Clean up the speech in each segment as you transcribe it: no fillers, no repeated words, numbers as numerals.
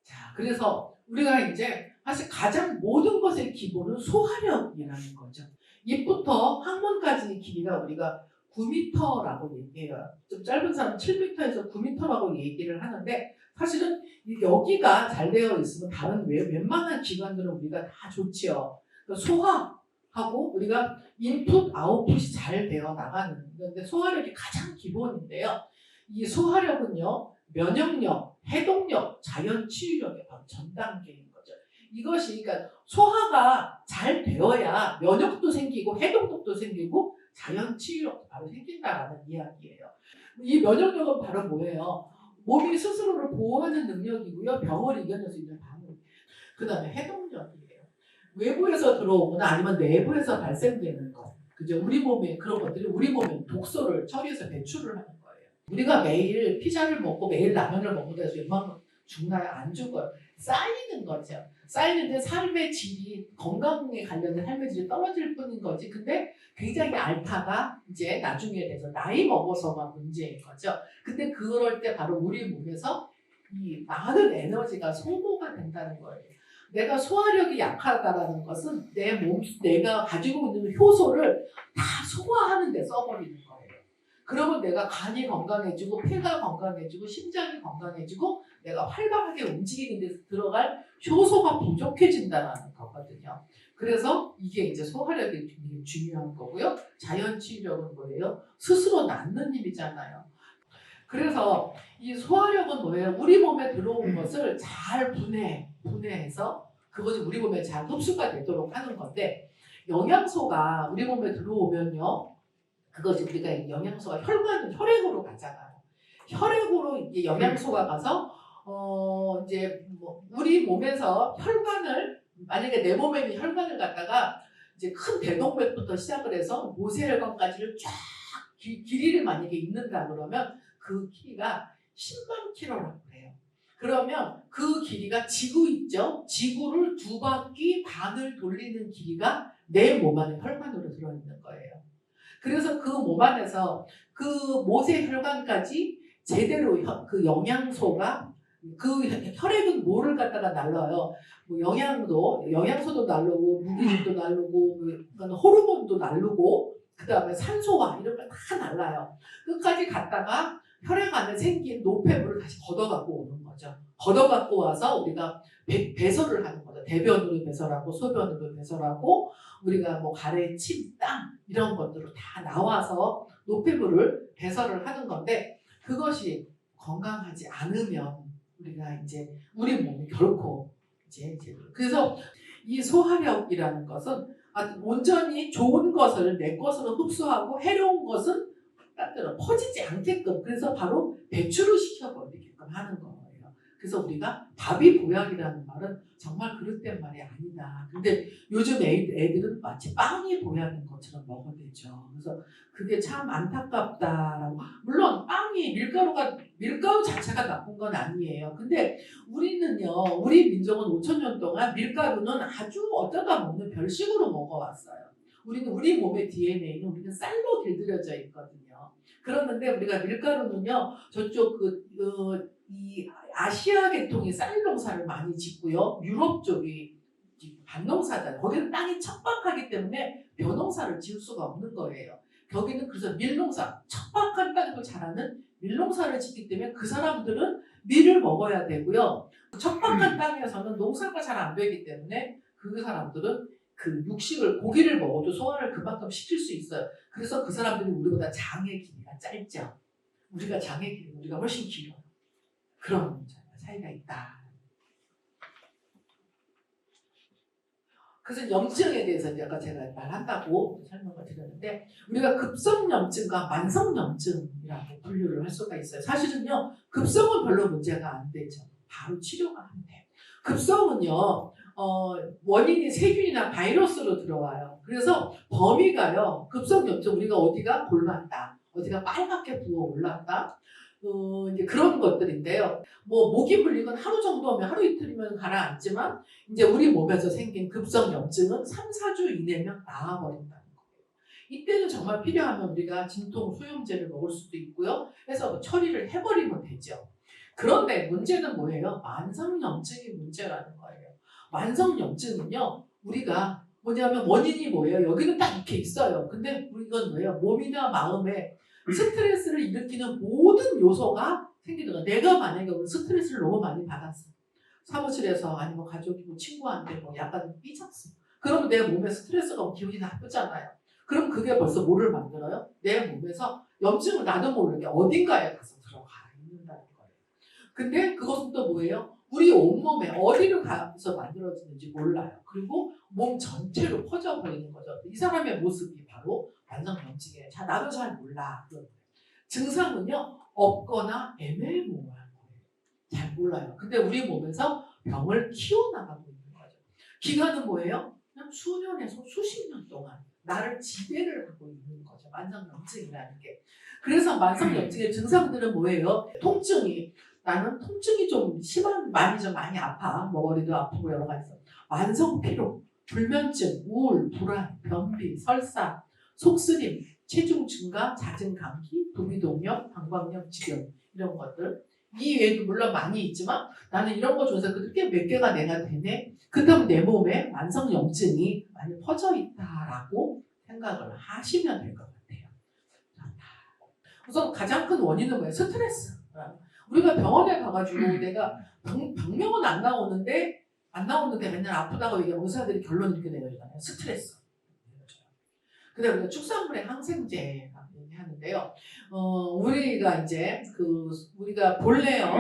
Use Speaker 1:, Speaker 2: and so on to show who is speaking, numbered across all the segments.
Speaker 1: 자, 그래서 우리가 이제 사실 가장 모든 것의 기본은 소화력이라는 거죠. 입부터 항문까지의 길이가 우리가 9m라고 얘기해요. 좀 짧은 사람은 7m에서 9m라고 얘기를 하는데 사실은 여기가 잘 되어 있으면 다른 웬만한 기관들은 우리가 다 좋지요. 그러니까 소화하고 우리가 인풋, 아웃풋이 잘 되어 나가는 건데 소화력이 가장 기본인데요. 이 소화력은요. 면역력, 해독력, 자연 치유력의 바로 전 단계인 거죠. 이것이 그러니까 소화가 잘 되어야 면역도 생기고 해독력도 생기고 자연 치유력도 바로 생긴다라는 이야기예요. 이 면역력은 바로 뭐예요? 몸이 스스로를 보호하는 능력이고요. 병을 이겨낼 수 있는 방법. 그 다음에 해독력이에요. 외부에서 들어오거나 아니면 내부에서 발생되는 것. 그죠? 우리 몸에 그런 것들이 우리 몸에 독소를 처리해서 배출을 하는 거예요. 우리가 매일 피자를 먹고 매일 라면을 먹고 해서 웬만하면 죽나요? 안 죽어요. 쌓이는 거죠. 쌓이는데 삶의 질이 건강에 관련된 삶의 질이 떨어질 뿐인 거지. 근데 굉장히 앓다가 이제 나중에 돼서 나이 먹어서가 문제인 거죠. 근데 그럴 때 바로 우리 몸에서 이 많은 에너지가 소모가 된다는 거예요. 내가 소화력이 약하다라는 것은 내가 가지고 있는 효소를 다 소화하는 데 써버리는 거예요. 그러면 내가 간이 건강해지고 폐가 건강해지고 심장이 건강해지고 내가 활발하게 움직이는 데 들어갈 효소가 부족해진다는 거거든요. 그래서 이게 이제 소화력이 중요한 거고요. 자연 치유력은 뭐예요? 스스로 낫는 힘이잖아요. 그래서 이 소화력은 뭐예요? 우리 몸에 들어온 것을 잘 분해해서 그것이 우리 몸에 잘 흡수가 되도록 하는 건데 영양소가 우리 몸에 들어오면요. 그것이 우리가 영양소가 혈액으로 가잖아요. 혈액으로 이게 영양소가 가서 이제 뭐 우리 몸에서 혈관을 만약에 내 몸에 있는 혈관을 갖다가 이제 큰 대동맥부터 시작을 해서 모세혈관까지를 쫙 길이를 만약에 잇는다 그러면 그 길이가 10만 킬로라고 해요. 그러면 그 길이가 지구 있죠? 지구를 2바퀴 반을 돌리는 길이가 내 몸 안에 혈관으로 들어있는 거예요. 그래서 그 몸 안에서 그 모세혈관까지 제대로 그 영양소가 그 혈액은 뭐를 갖다가 날라요. 뭐 영양소도 날르고 무기질도 날르고 호르몬도 날르고 그 다음에 산소와 이런 걸 다 날라요. 끝까지 갔다가 혈액 안에 생긴 노폐물을 다시 걷어갖고 오는 거죠. 걷어갖고 와서 우리가 배설을 하는 거죠. 대변으로 배설하고 소변으로 배설하고 우리가 뭐 가래, 침, 땀 이런 것들로 다 나와서 노폐물을 배설을 하는 건데 그것이 건강하지 않으면 우리가 이제 우리 몸이 결코 이제 그래서 이 소화력이라는 것은 온전히 좋은 것을 내 것으로 흡수하고 해로운 것은 딴 퍼지지 않게끔 그래서 바로 배출을 시켜버리게끔 하는 거예요. 그래서 우리가 밥이 보약이라는 말은 정말 그릇된 말이 아니다. 근데 요즘 애들은 마치 빵이 보약인 것처럼 먹어대죠. 그래서 그게 참 안타깝다라고. 물론 빵이 밀가루 자체가 나쁜 건 아니에요. 근데 우리는요, 우리 민족은 5,000년 동안 밀가루는 아주 어쩌다 먹는 별식으로 먹어왔어요. 우리 몸의 DNA는 우리는 쌀로 길들여져 있거든요. 그러는데 우리가 밀가루는요, 저쪽 이 아시아 계통이 쌀 농사를 많이 짓고요. 유럽 쪽이 밭농사잖아요. 거기는 땅이 척박하기 때문에 벼농사를 지을 수가 없는 거예요. 거기는 그래서 밀농사, 척박한 땅에도 자라는 밀농사를 짓기 때문에 그 사람들은 밀을 먹어야 되고요. 척박한 땅에서는 농사가 잘 안 되기 때문에 그 사람들은 그 육식을 고기를 먹어도 소화를 그만큼 시킬 수 있어요. 그래서 그 사람들이 우리보다 장의 길이가 짧죠. 우리가 훨씬 길어요. 그런 차이가 있다. 그래서 염증에 대해서 아까 제가 말한다고 설명을 드렸는데 우리가 급성염증과 만성염증이라고 분류를 할 수가 있어요. 사실은요. 급성은 별로 문제가 안 되죠. 바로 치료가 안 돼요. 급성은요. 원인이 세균이나 바이러스로 들어와요. 그래서 범위가요. 급성염증 우리가 어디가 골랐다. 어디가 빨갛게 부어올랐다. 이제 그런 것들인데요. 뭐 목이 물리건 하루 정도면 하루 이틀이면 가라앉지만 이제 우리 몸에서 생긴 급성염증은 3, 4주 이내면 나아버린다는 거예요. 이때는 정말 필요하면 우리가 진통 소염제를 먹을 수도 있고요. 해서 처리를 해버리면 되죠. 그런데 문제는 뭐예요? 만성염증이 문제라는 거예요. 만성염증은요, 우리가 뭐냐면 원인이 뭐예요? 여기는 딱 이렇게 있어요. 근데 이건 뭐예요? 몸이나 마음에 스트레스를 일으키는 모든 요소가 생기는 거야. 내가 만약에 오늘 스트레스를 너무 많이 받았어. 사무실에서 아니면 가족이 뭐 친구한테 뭐 약간 삐쳤어. 그러면 내 몸에 스트레스가 오면 기분이 나쁘잖아요. 그럼 그게 벌써 뭐를 만들어요? 내 몸에서 염증을 나도 모르게 어딘가에 가서 들어가 있는다는 거예요. 근데 그것은 또 뭐예요? 우리 온몸에 어디를 가서 만들어지는지 몰라요. 그리고 몸 전체로 퍼져버리는 거죠. 이 사람의 모습이 바로 만성염증이에요. 자, 나도 잘 몰라. 증상은요, 없거나 애매모호한 거예요. 잘 몰라요. 근데 우리 몸에서 병을 키워나가고 있는 거죠. 기간은 뭐예요? 그냥 수년에서 수십 년 동안 나를 지배를 하고 있는 거죠. 만성염증이라는 게. 그래서 만성염증의 증상들은 뭐예요? 통증이, 나는 통증이 좀 심한, 많이 아파. 머리도 아프고 여러 가지. 만성피로, 불면증, 우울, 불안, 변비, 설사, 속쓰림, 체중 증가, 잦은 감기, 부비동력, 방광염, 지병 이런 것들. 이 외에도 물론 많이 있지만 나는 이런 거 중에서 그렇게 몇 개가 내가 되네. 그렇다면 내 몸에 만성염증이 많이 퍼져 있다라고 생각을 하시면 될 것 같아요. 우선 가장 큰 원인은 뭐예요? 스트레스. 우리가 병원에 가가지고 내가 병명은 안 나오는데 맨날 아프다고 얘기하면 의사들이 결론 이렇게 내려주잖아요. 스트레스. 그다음에 우리가 축산물의 항생제라고 얘기하는데요. 우리가 이제 우리가 본래요.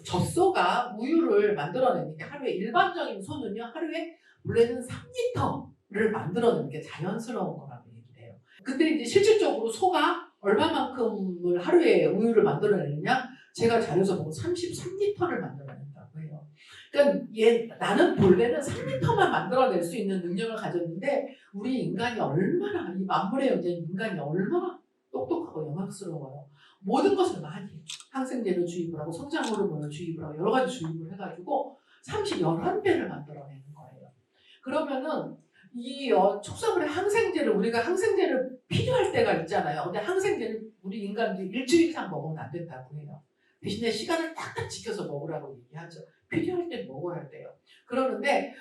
Speaker 1: 젖소가 우유를 만들어내는 게 하루에 일반적인 소는요. 하루에 원래는 3리터를 만들어내는 게 자연스러운 거라고 얘기를 해요. 근데 이제 실질적으로 소가 얼마만큼을 하루에 우유를 만들어내느냐? 제가 자료에서 보고 33리터를 만들어낸다고 해요. 그러니까 나는 본래는 3리터만 만들어낼 수 있는 능력을 가졌는데 우리 인간이 얼마나, 이 만물의 영재인 인간이 얼마나 똑똑하고 영광스러워요. 모든 것을 많이 항생제를 주입을 하고 성장 호르몬을 주입을 하고 여러 가지 주입을 해가지고 11배를 만들어내는 거예요. 그러면은 이 축산물의 항생제를 우리가 항생제를 필요할 때가 있잖아요. 근데 항생제를 우리 인간들이 일주일 이상 먹으면 안 된다고 해요. 대신에 시간을 딱딱 지켜서 먹으라고 얘기하죠. 필요할 때 먹어야 돼요. 그러는데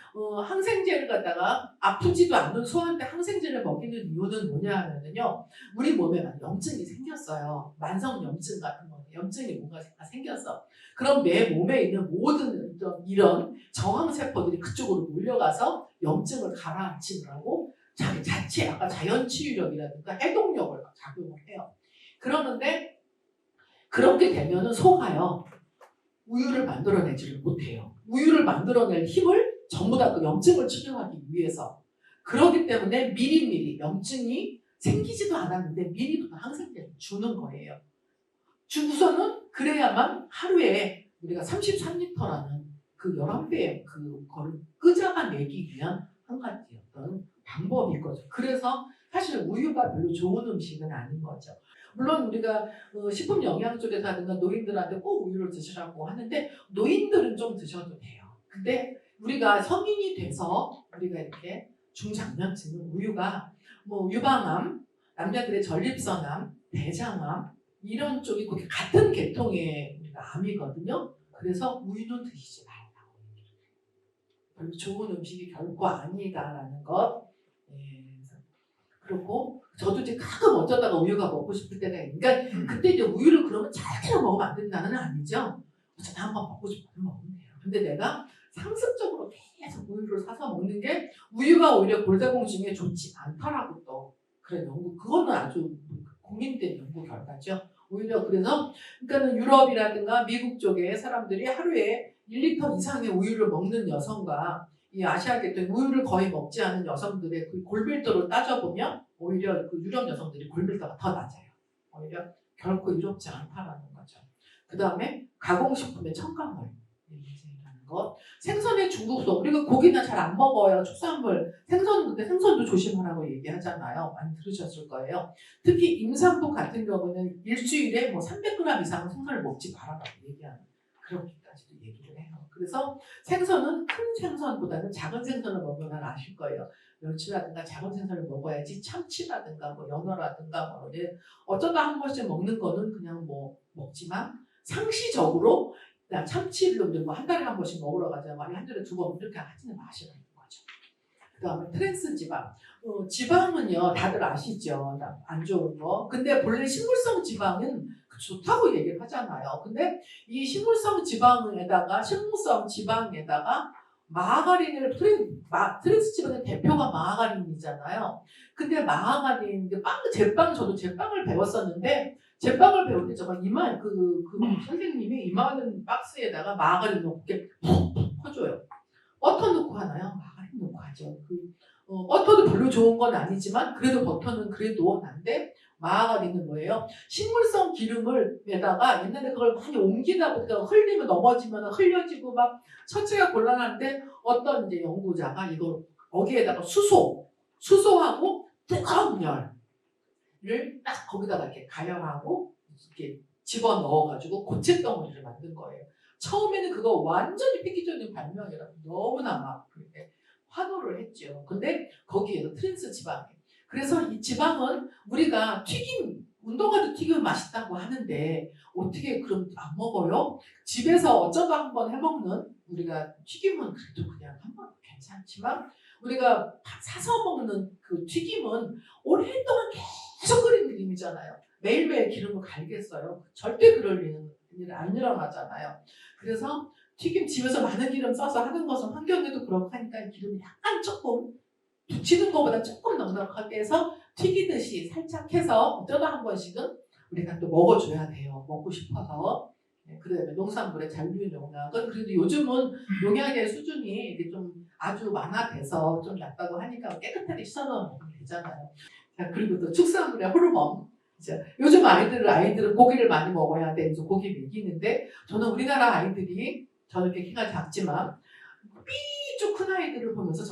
Speaker 1: 항생제를 갖다가 아프지도 않는 소한테 항생제를 먹이는 이유는 뭐냐 하면요. 우리 몸에 염증이 생겼어요. 만성염증 같은 거. 염증이 뭔가 생겼어. 그럼 내 몸에 있는 모든 이런 저항세포들이 그쪽으로 몰려가서 염증을 가라앉히느라고 자기 자체 아까 자연치유력이라든가 해독력을 작용을 해요. 그러는데 그렇게 되면은 소가요. 우유를 만들어내지를 못해요. 우유를 만들어낼 힘을 전부 다 그 염증을 치료하기 위해서. 그렇기 때문에 미리미리 염증이 생기지도 않았는데 미리부터 항생제를 주는 거예요. 주고서는 그래야만 하루에 우리가 33리터라는 그 11배의 그거를 끄잡아내기 위한 한 가지 어떤 방법일 거죠. 그래서 사실 우유가 별로 좋은 음식은 아닌 거죠. 물론 우리가 식품 영양 쪽에서 하든가 노인들한테 꼭 우유를 드시라고 하는데 노인들은 좀 드셔도 돼요. 근데 우리가 성인이 돼서 우리가 이렇게 중장년층은 우유가 뭐 유방암, 남자들의 전립선암, 대장암 이런 쪽이 그렇게 같은 계통의 우리가 암이거든요. 그래서 우유는 드시지 말라고 얘기를 해요. 별로 좋은 음식이 결코 아니다라는 것. 그렇고 저도 이제 가끔 어쩌다가 우유가 먹고 싶을 때가 있으니까 그때 이제 우유를 그러면 잘게 먹으면 안 된다는 아니죠. 어쩌다 한번 먹고 싶으면 먹으면 돼요. 근데 내가 상습적으로 계속 우유를 사서 먹는 게 우유가 오히려 골다공증에 좋지 않더라고 또. 그래 그거는 아주 공인된 연구 결과죠. 오히려 그래서 그러니까는 유럽이라든가 미국 쪽에 사람들이 하루에 1리터 이상의 우유를 먹는 여성과 이 아시아 계통 우유를 거의 먹지 않은 여성들의 그 골밀도를 따져보면 오히려 그 유럽 여성들이 골밀도가 더 낮아요. 오히려 결코 이롭지 않다라는 거죠. 그 다음에 가공식품의 첨가물 문제라는 것. 생선의 중국성. 우리가 고기는 잘 안 먹어요. 축산물. 근데 생선도 조심하라고 얘기하잖아요. 많이 들으셨을 거예요. 특히 임산부 같은 경우는 일주일에 뭐 300g 이상은 생선을 먹지 말아라고 얘기하는 그렇게까지도 얘기를 해요. 그래서 생선은 큰 생선보다는 작은 생선을 먹으면 아실 거예요. 멸치라든가 작은 생선을 먹어야지 참치라든가 뭐 연어라든가 뭐 어쩌다 한 번씩 먹는 거는 그냥 뭐 먹지만 상시적으로 그냥 참치를 뭐 한 달에 한 번씩 먹으러 가자. 말이 한 달에 2번 이렇게 하지는 마시라는 거죠. 그 다음에 트랜스 지방. 지방은요, 다들 아시죠? 안 좋은 거. 근데 본래 식물성 지방은 좋다고 얘기를 하잖아요. 근데 이 식물성 지방에다가 마가린을 트랜스 지방의 대표가 마가린이잖아요. 근데 마가린, 제빵, 저도 제빵을 배웠었는데, 제빵을 배울 때 정말 선생님이 이만한 박스에다가 마가린 넣고 이렇게 푹푹 퍼줘요. 버터 넣고 하나요? 마가린 넣고 하죠. 버터도 별로 좋은 건 아니지만, 그래도 버터는 그래도 난데, 마가린은 뭐예요? 식물성 기름을 에다가 옛날에 그걸 많이 옮기다 보니까 흘리면 넘어지면 흘려지고 막 처치가 곤란한데 어떤 이제 연구자가 이걸 거기에다가 수소하고 뜨거운 열을 딱 거기다가 이렇게 가열하고 이렇게 집어 넣어가지고 고체 덩어리를 만든 거예요. 처음에는 그거 완전히 획기적인 발명이라고 너무나 막 그렇게 환호를 했죠. 근데 거기에도 트랜스 지방이. 그래서 이 지방은 우리가 운동화도 튀기면 맛있다고 하는데 어떻게 그럼 안 먹어요? 집에서 어쩌다 한번 해먹는 우리가 튀김은 그래도 그냥 한번 괜찮지만 우리가 사서 먹는 그 튀김은 오랫동안 계속 끓이는 튀김이잖아요. 매일매일 기름을 갈겠어요. 절대 그럴 일은 안 일어나잖아요. 그래서 튀김 집에서 많은 기름 써서 하는 것은 환경에도 그렇고 하니까 기름이 약간 조금 붙이는 것보다 조금 넉넉하게 해서 튀기듯이 살짝 해서 어쩌다 한 번씩은 우리가 또 먹어줘야 돼요. 먹고 싶어서. 그다음에 농산물의 잔류 농약은 그래도 요즘은 농약의 수준이 이게 좀 아주 완화돼서 좀 낫다고 하니까 깨끗하게 씻어서 먹으면 되잖아요. 자, 그리고 또 축산물의 호르몬. 요즘 아이들은 고기를 많이 먹어야 돼. 그래서 고기 먹이는데 저는 우리나라 아이들이 저렇게 키가 작지만 삐쭉 큰 아이들을 보면서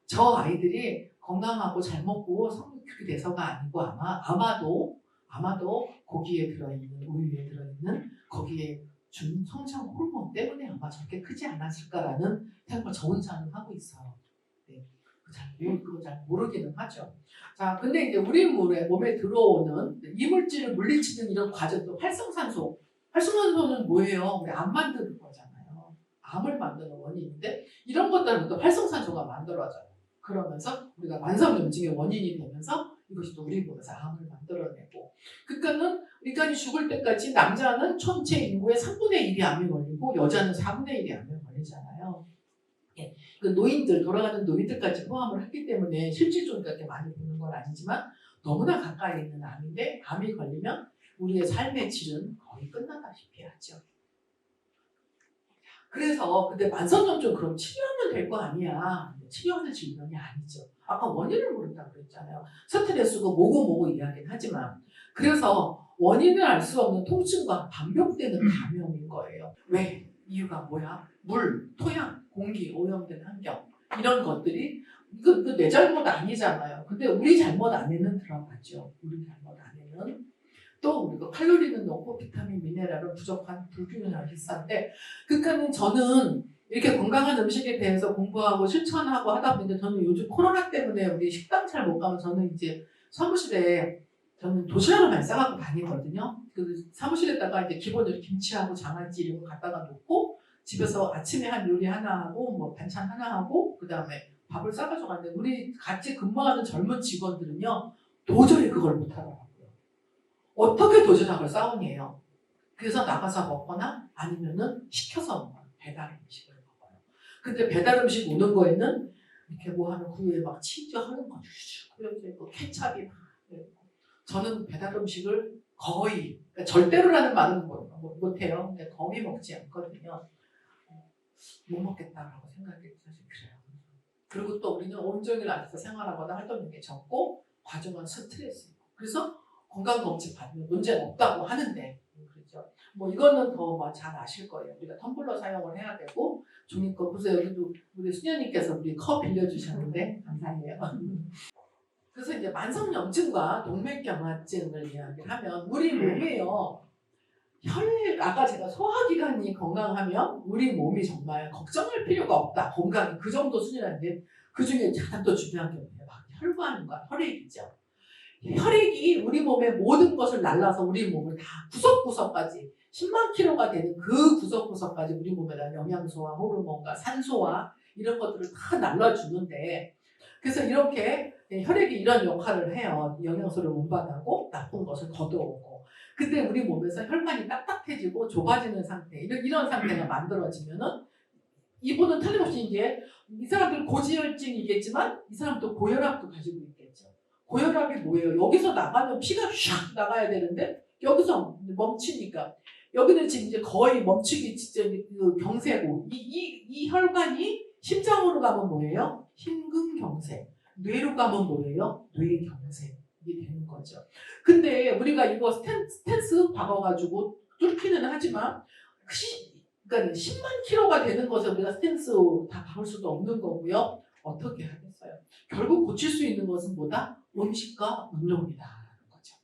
Speaker 1: 저 아이들이 건강하고 잘 먹고 성육이 돼서가 아니고 아마도 고기에 들어있는 우유에 들어있는 거기에 준 성장 호르몬 때문에 아마 저렇게 크지 않았을까라는 생각을 저 혼자는 하고 있어요. 네, 그거 잘 모르기는 하죠. 자, 근데 이제 우리 몸에 들어오는 이물질을 물리치는 이런 과정도 활성산소는 뭐예요? 우리 암 만드는 거잖아요. 암을 만드는 원인인데 이런 것들은 또 활성산소가 만들어져요. 그러면서 우리가 만성염증의 원인이 되면서 이것이 또 우리 몸에서 암을 만들어내고 그러니까는 인간이 죽을 때까지 남자는 전체 인구의 3분의 1이 암에 걸리고 여자는 4분의 1이 암에 걸리잖아요. 예. 그 돌아가는 노인들까지 포함을 했기 때문에 실질적으로 그렇게 많이 보는 건 아니지만 너무나 가까이 있는 암인데 암이 걸리면 우리의 삶의 질은 거의 끝나다시피 하죠. 그래서 근데 만성염증 그럼 치료하면 될 거 아니야. 치료하는 질병이 아니죠. 아까 원인을 모른다고 그랬잖아요. 스트레스고 뭐고 이야기는 하지만 그래서 원인을 알 수 없는 통증과 반복되는 감염인 거예요. 왜? 이유가 뭐야? 물, 토양, 공기, 오염된 환경 이런 것들이 이거 내 잘못 아니잖아요. 근데 우리 잘못 안에는 들어가죠. 우리 잘못 안에는 또 우리가 칼로리는 높고 비타민, 미네랄은 부족한 불균형이 비싼데 그러니까 저는 이렇게 건강한 음식에 대해서 공부하고 실천하고 하다 보니까 저는 요즘 코로나 때문에 우리 식당 잘 못 가면 저는 이제 사무실에 저는 도시락을 많이 싸갖고 다니거든요. 그 사무실에다가 이제 기본으로 김치하고 장아찌 이런 거 갖다가 놓고 집에서 아침에 한 요리 하나 하고 뭐 반찬 하나 하고 그 다음에 밥을 싸가지고 가는데 우리 같이 근무하는 젊은 직원들은요 도저히 그걸 못하더라고요. 어떻게 도시락을 싸우니에요. 그래서 나가서 먹거나 아니면은 시켜서 먹어요. 배달 음식을 먹어요. 근데 배달 음식 오는 거에는 이렇게 뭐 하는 그 위에 막 치즈 하는 거 그리고 케찹이 막 저는 배달 음식을 거의 그러니까 절대로라는 말은 못해요. 근데 거의 먹지 않거든요. 못 먹겠다라고 생각이 사실 그래요. 그리고 또 우리는 온종일 앉아서 생활하거나 활동하는 게 적고 과정은 스트레스이고 그래서 건강검진 받으면 문제는 없다고 하는데 그렇죠. 뭐 이거는 더 잘 아실 거예요. 우리가 텀블러 사용을 해야 되고 종이컵 그래서 여기도 우리 수녀님께서 우리 컵 빌려주셨는데 감사해요. 그래서 이제 만성염증과 동맥경화증을 이야기하면 우리 몸에요. 아까 제가 소화기관이 건강하면 우리 몸이 정말 걱정할 필요가 없다. 건강이 그 정도 수준인데 그 중에 가장 더 중요한 게 뭐예요? 혈관과 혈액이죠. 혈액이 우리 몸의 모든 것을 날라서 우리 몸을 다 구석구석까지 10만 킬로가 되는 그 구석구석까지 우리 몸에다 영양소와 호르몬과 산소와 이런 것들을 다 날라주는데, 그래서 이렇게 혈액이 이런 역할을 해요. 영양소를 운반하고 나쁜 것을 걷어오고. 그때 우리 몸에서 혈관이 딱딱해지고 좁아지는 상태, 이런 상태가 만들어지면은 이분은 틀림없이 이제 이 사람들 고지혈증이겠지만 이 사람도 고혈압도 가지고 있겠죠. 고혈압이 뭐예요? 여기서 나가면 피가 샥 나가야 되는데 여기서 멈추니까 여기는 지금 이제 거의 멈추기 직전 그 경세고 이 혈관이 심장으로 가면 뭐예요? 심근경색. 뇌로 가면 뭐예요? 뇌경색. 이게 되는 거죠. 근데 우리가 이거 스탠스 박아가지고 뚫기는 하지만 그러니까 10만 킬로가 되는 것에 우리가 스탠스 다 박을 수도 없는 거고요. 어떻게 하겠어요? 결국 고칠 수 있는 것은 뭐다? 음식과 운동이다라는 거죠.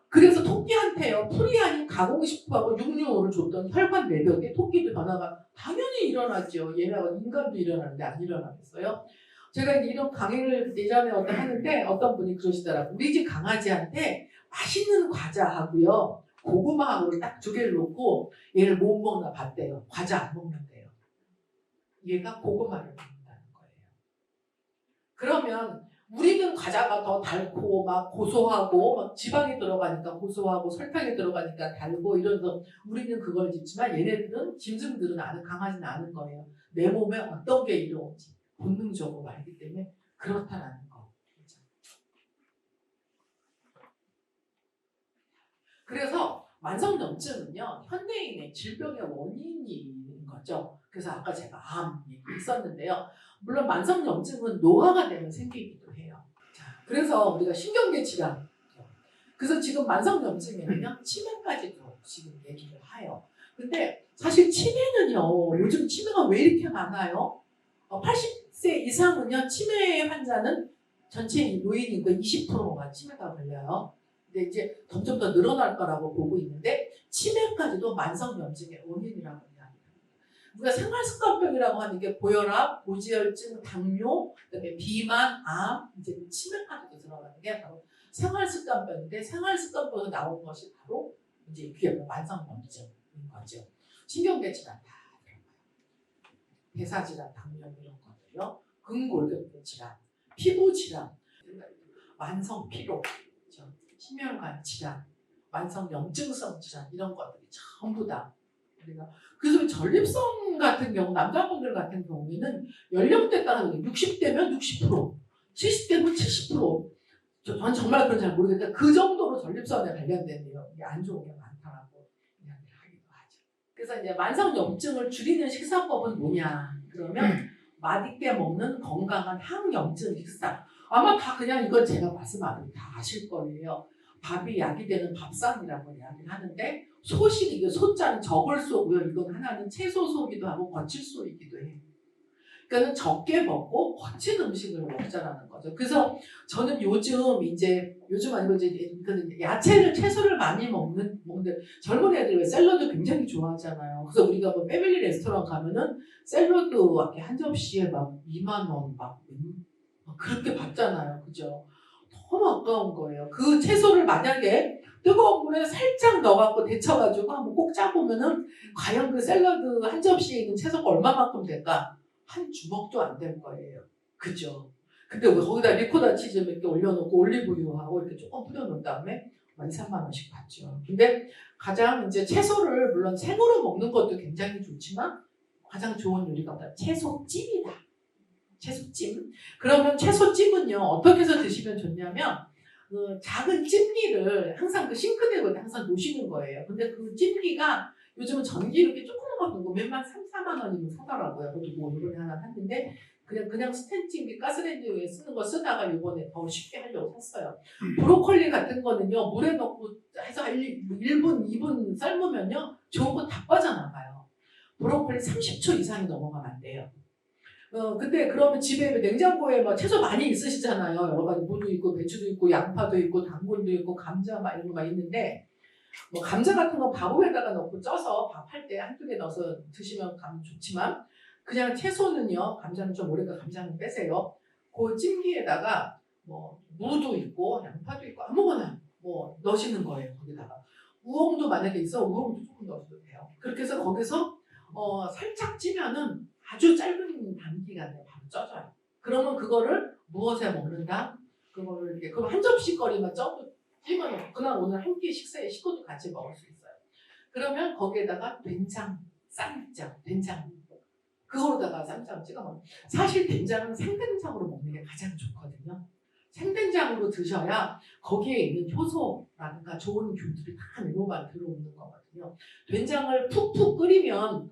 Speaker 1: 그래서 토끼한테요, 프리아닌 가공식품하고 육류를 줬던 혈관 내벽에 토끼도 변화가 당연히 일어났죠. 얘네가 인간도 일어나는데 안 일어나겠어요? 제가 이런 강의를 예전에 하는데 어떤 분이 그러시더라고요. 우리 집 강아지한테 맛있는 과자하고요, 고구마하고를 딱 두 개를 놓고 얘를 못 먹나 봤대요. 과자 안 먹는데요. 얘가 고구마를 먹는다는 거예요. 그러면 우리는 과자가 더 달고 막 고소하고 막 지방이 들어가니까 고소하고 설탕이 들어가니까 달고 이러면서 우리는 그걸 짓지만 얘네들은 짐승들은 아는, 강아지는 아는 거예요. 내 몸에 어떤 게 이로운지 본능적으로 알기 때문에 그렇다라는 거. 그래서 만성염증은요, 현대인의 질병의 원인인 거죠. 그래서 아까 제가 암 있었는데요. 물론 만성염증은 노화가 되면 생기기도 해요. 자, 그래서 우리가 신경계 질환. 그래서 지금 만성염증에는요, 치매까지도 지금 얘기를 해요. 근데 사실 치매는요, 요즘 치매가 왜 이렇게 많아요? 80세 이상은요, 치매 환자는 전체 노인인구 20%가 치매가 걸려요. 근데 이제 점점 더 늘어날 거라고 보고 있는데 치매까지도 만성염증의 원인이라고 합니다. 우리가 생활습관병이라고 하는 게 고혈압, 고지혈증, 당뇨, 그다음에 비만, 암, 이제 치매까지도 들어가는 게 바로 생활습관병인데 생활습관병에서 나온 것이 바로 이제 그게 만성염증인 거죠. 신경계 질환 다 들어가요. 대사질환, 당뇨 이런 것들요. 근골격계 질환, 피부 질환, 만성 피로, 심혈관 질환, 만성 염증성 질환 이런 것들이 전부 다 우리가. 그래서 전립선 같은 경우 남자분들 같은 경우에는 연령대 따라 60대면 60%, 70대면 70%. 전 정말 그건 잘 모르겠는데 그 정도로 전립선에 관련된 이게 안 좋은 게 많다라고 이야기를 하기도 하죠. 그래서 이제 만성 염증을 줄이는 식사법은 뭐냐? 그러면 맛있게 먹는 건강한 항염증 식사. 아마 다 그냥 이건 제가 말씀하면 다 아실 거예요. 밥이 약이 되는 밥상이라고 이야기를 하는데 소식, 이게 소자는 적을 소고요. 이건 하나는 채소 소이기도 하고 거칠 소이기도 해요. 그러니까 적게 먹고 거친 음식을 먹자라는 거죠. 그래서 저는 요즘 아니고 이제 야채를, 채소를 많이 먹는데 젊은 애들이 왜 샐러드 굉장히 좋아하잖아요. 그래서 우리가 뭐 패밀리 레스토랑 가면은 샐러드 이렇게 한 접시에 막 2만 원 막 그렇게 받잖아요. 그죠? 너무 아까운 거예요. 그 채소를 만약에 뜨거운 물에 살짝 넣어갖고 데쳐가지고 한번 꼭 짜보면은 과연 그 샐러드 한 접시에 있는 채소가 얼마만큼 될까? 한 주먹도 안 될 거예요. 그죠? 근데 거기다 리코타 치즈 몇 개 올려놓고 올리브유하고 이렇게 조금 뿌려놓은 다음에 2, 3만 원씩 받죠. 근데 가장 이제 채소를 물론 생으로 먹는 것도 굉장히 좋지만 가장 좋은 요리가 뭐다? 채소찜이다. 채소찜. 그러면 채소찜은요, 어떻게 해서 드시면 좋냐면, 작은 찜기를 항상 그 싱크대에 항상 놓으시는 거예요. 근데 그 찜기가 요즘은 전기 이렇게 조그만 거 몇만 3, 4만 원이면 사더라고요. 그것도 뭐 이번에 하나 샀는데, 그냥 스텐 찜기 가스레인지에 쓰는 거 쓰다가 이번에 더 쉽게 하려고 샀어요. 브로콜리 같은 거는요, 물에 넣고 해서 1분, 2분 삶으면요, 좋은 거 다 빠져나가요. 브로콜리 30초 이상이 넘어가면 안 돼요. 근데 그러면 집에 냉장고에 막 채소 많이 있으시잖아요. 여러 가지 무도 있고 배추도 있고 양파도 있고 당근도 있고 감자 막 이런 거 막 있는데 뭐 감자 같은 거 밥에다가 넣고 쪄서 밥할 때 한두 개 넣어서 드시면 좋지만 그냥 채소는요. 감자는 좀 오래가 감자는 빼세요. 그 찜기에다가 뭐 무도 있고 양파도 있고 아무거나 뭐 넣으시는 거예요. 거기다가 우엉도 만약에 있어 우엉도 조금 넣어도 돼요. 그렇게 해서 거기서 살짝 찌면은 아주 짧은 단기간에 바로 쪄져요. 그러면 그거를 무엇에 먹는다? 그거를 이렇게 그럼 한 접시 거리만 찌면 그날 오늘 한 끼 식사에 식구도 같이 먹을 수 있어요. 그러면 거기에다가 된장, 쌈장, 된장 그거로다가 쌈장 찍어 먹는. 사실 된장은 생된장으로 먹는 게 가장 좋거든요. 생된장으로 드셔야 거기에 있는 효소라든가 좋은 균들이 다 내로만 들어오는 거거든요. 된장을 푹푹 끓이면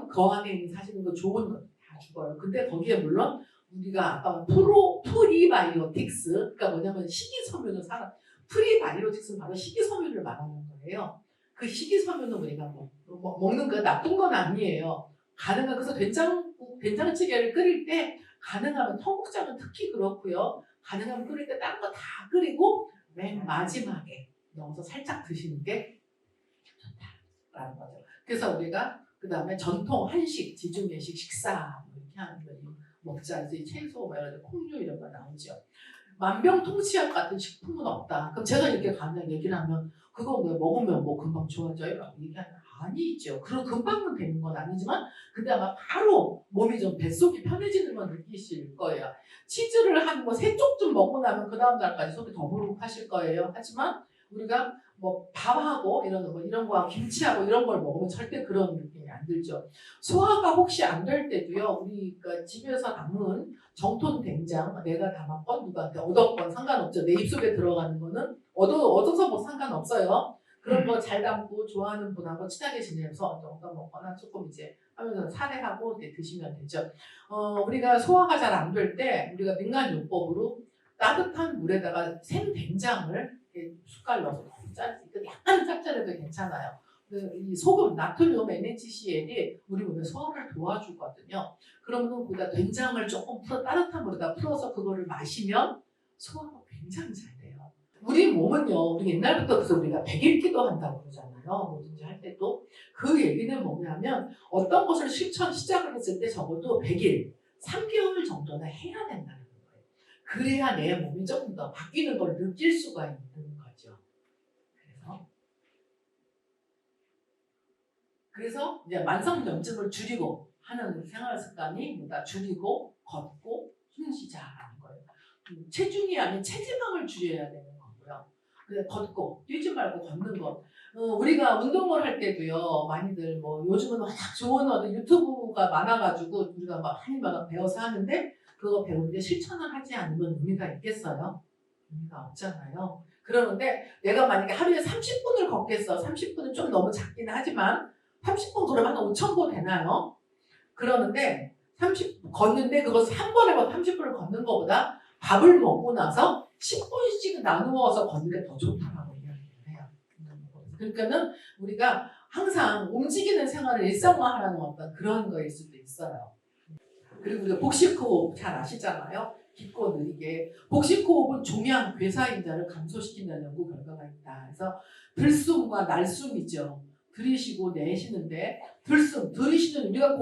Speaker 1: 그 안에 있는 사실은 그 좋은 것 다 죽어요. 근데 거기에 물론 우리가 아까 프리바이오틱스 그러니까 뭐냐면 식이섬유는 프리바이오틱스는 바로 식이섬유를 말하는 거예요. 그 식이섬유는 우리가 먹는 거 나쁜 건 아니에요. 가능한 그래서 된장찌개를 끓일 때 가능하면 청국장은 특히 그렇고요. 가능하면 끓일 때 다른 거 다 끓이고 맨 마지막에 넣어서 살짝 드시는 게 좋다라는 거죠. 그래서 우리가 그 다음에 전통 한식, 지중해식 식사 이렇게 하는 거 먹자. 이제 채소, 콩류 이런 거 나오죠. 만병통치약 같은 식품은 없다. 그럼 제가 이렇게 간단히 얘기를 하면 그거 먹으면 뭐 금방 좋아져요? 라고 얘기하면 아니죠. 그럼 금방은 되는 건 아니지만 근데 아마 바로 몸이 좀 뱃속이 편해지는 건 느끼실 거예요. 치즈를 한 뭐 3쪽쯤 먹고 나면 그 다음 날까지 속이 더부룩하실 거예요. 하지만 우리가 뭐 밥하고 이런 거하고 김치하고 이런 걸 먹으면 절대 그런 느낌이 안 들죠. 소화가 혹시 안 될 때도요. 우리가 집에서 담은 정통 된장 내가 담았건 누구한테 얻었건 상관없죠. 내 입속에 들어가는 거는 얻어서 뭐 상관없어요. 그런 거 잘 담고 좋아하는 분하고 친하게 지내면서 얻어 먹거나 조금 이제 하면서 사례하고 이제 드시면 되죠. 우리가 소화가 잘 안 될 때 우리가 민간요법으로 따뜻한 물에다가 생된장을 숟갈 넣어서 약간 짭짤해도 괜찮아요. 이 소금, 나트륨, NaCl이 우리 몸의 소화를 도와주거든요. 그러면 거기다 된장을 조금 따뜻한 물에다 풀어서 그거를 마시면 소화가 굉장히 잘 돼요. 우리 몸은요, 우리 옛날부터 그래서 우리가 100일기도 한다고 그러잖아요. 뭐든지 할 때도. 그 얘기는 뭐냐면 어떤 것을 시작을 했을 때 적어도 100일, 3개월 정도는 해야 된다는 거예요. 그래야 내 몸이 조금 더 바뀌는 걸 느낄 수가 있는 거죠. 그래서 이제 만성염증을 줄이고 하는 생활 습관이 뭐다 줄이고 걷고 숨쉬자라는 거예요. 체중이 아닌 체지방을 줄여야 되는 거고요. 그래서 걷고 뛰지 말고 걷는 것. 우리가 운동을 할 때도요. 많이들 뭐 요즘은 워낙 좋은 유튜브가 많아가지고 우리가 많이 배워서 하는데 그거 배우는데 실천을 하지 않으면 의미가 있겠어요? 의미가 없잖아요. 그러는데 내가 만약에 하루에 30분을 걷겠어. 30분은 좀 너무 작긴 하지만 30분 그러면 한 5,000보 되나요? 그러는데 30 걷는데 그것을 한 번에 30분을 걷는 것보다 밥을 먹고 나서 10분씩 나누어서 걷는 게 더 좋다라고 이야기를 해요. 그러니까는 우리가 항상 움직이는 생활을 일상화하라는 어떤 그런 거일 수도 있어요. 그리고 우리가 복식호흡 잘 아시잖아요. 깊고 느리게. 복식호흡은 종양, 괴사인자를 감소시킨다는 연구 결과가 있다. 그래서 들숨과 날숨이죠. 들이쉬고 내쉬는데 들이쉬는 우리가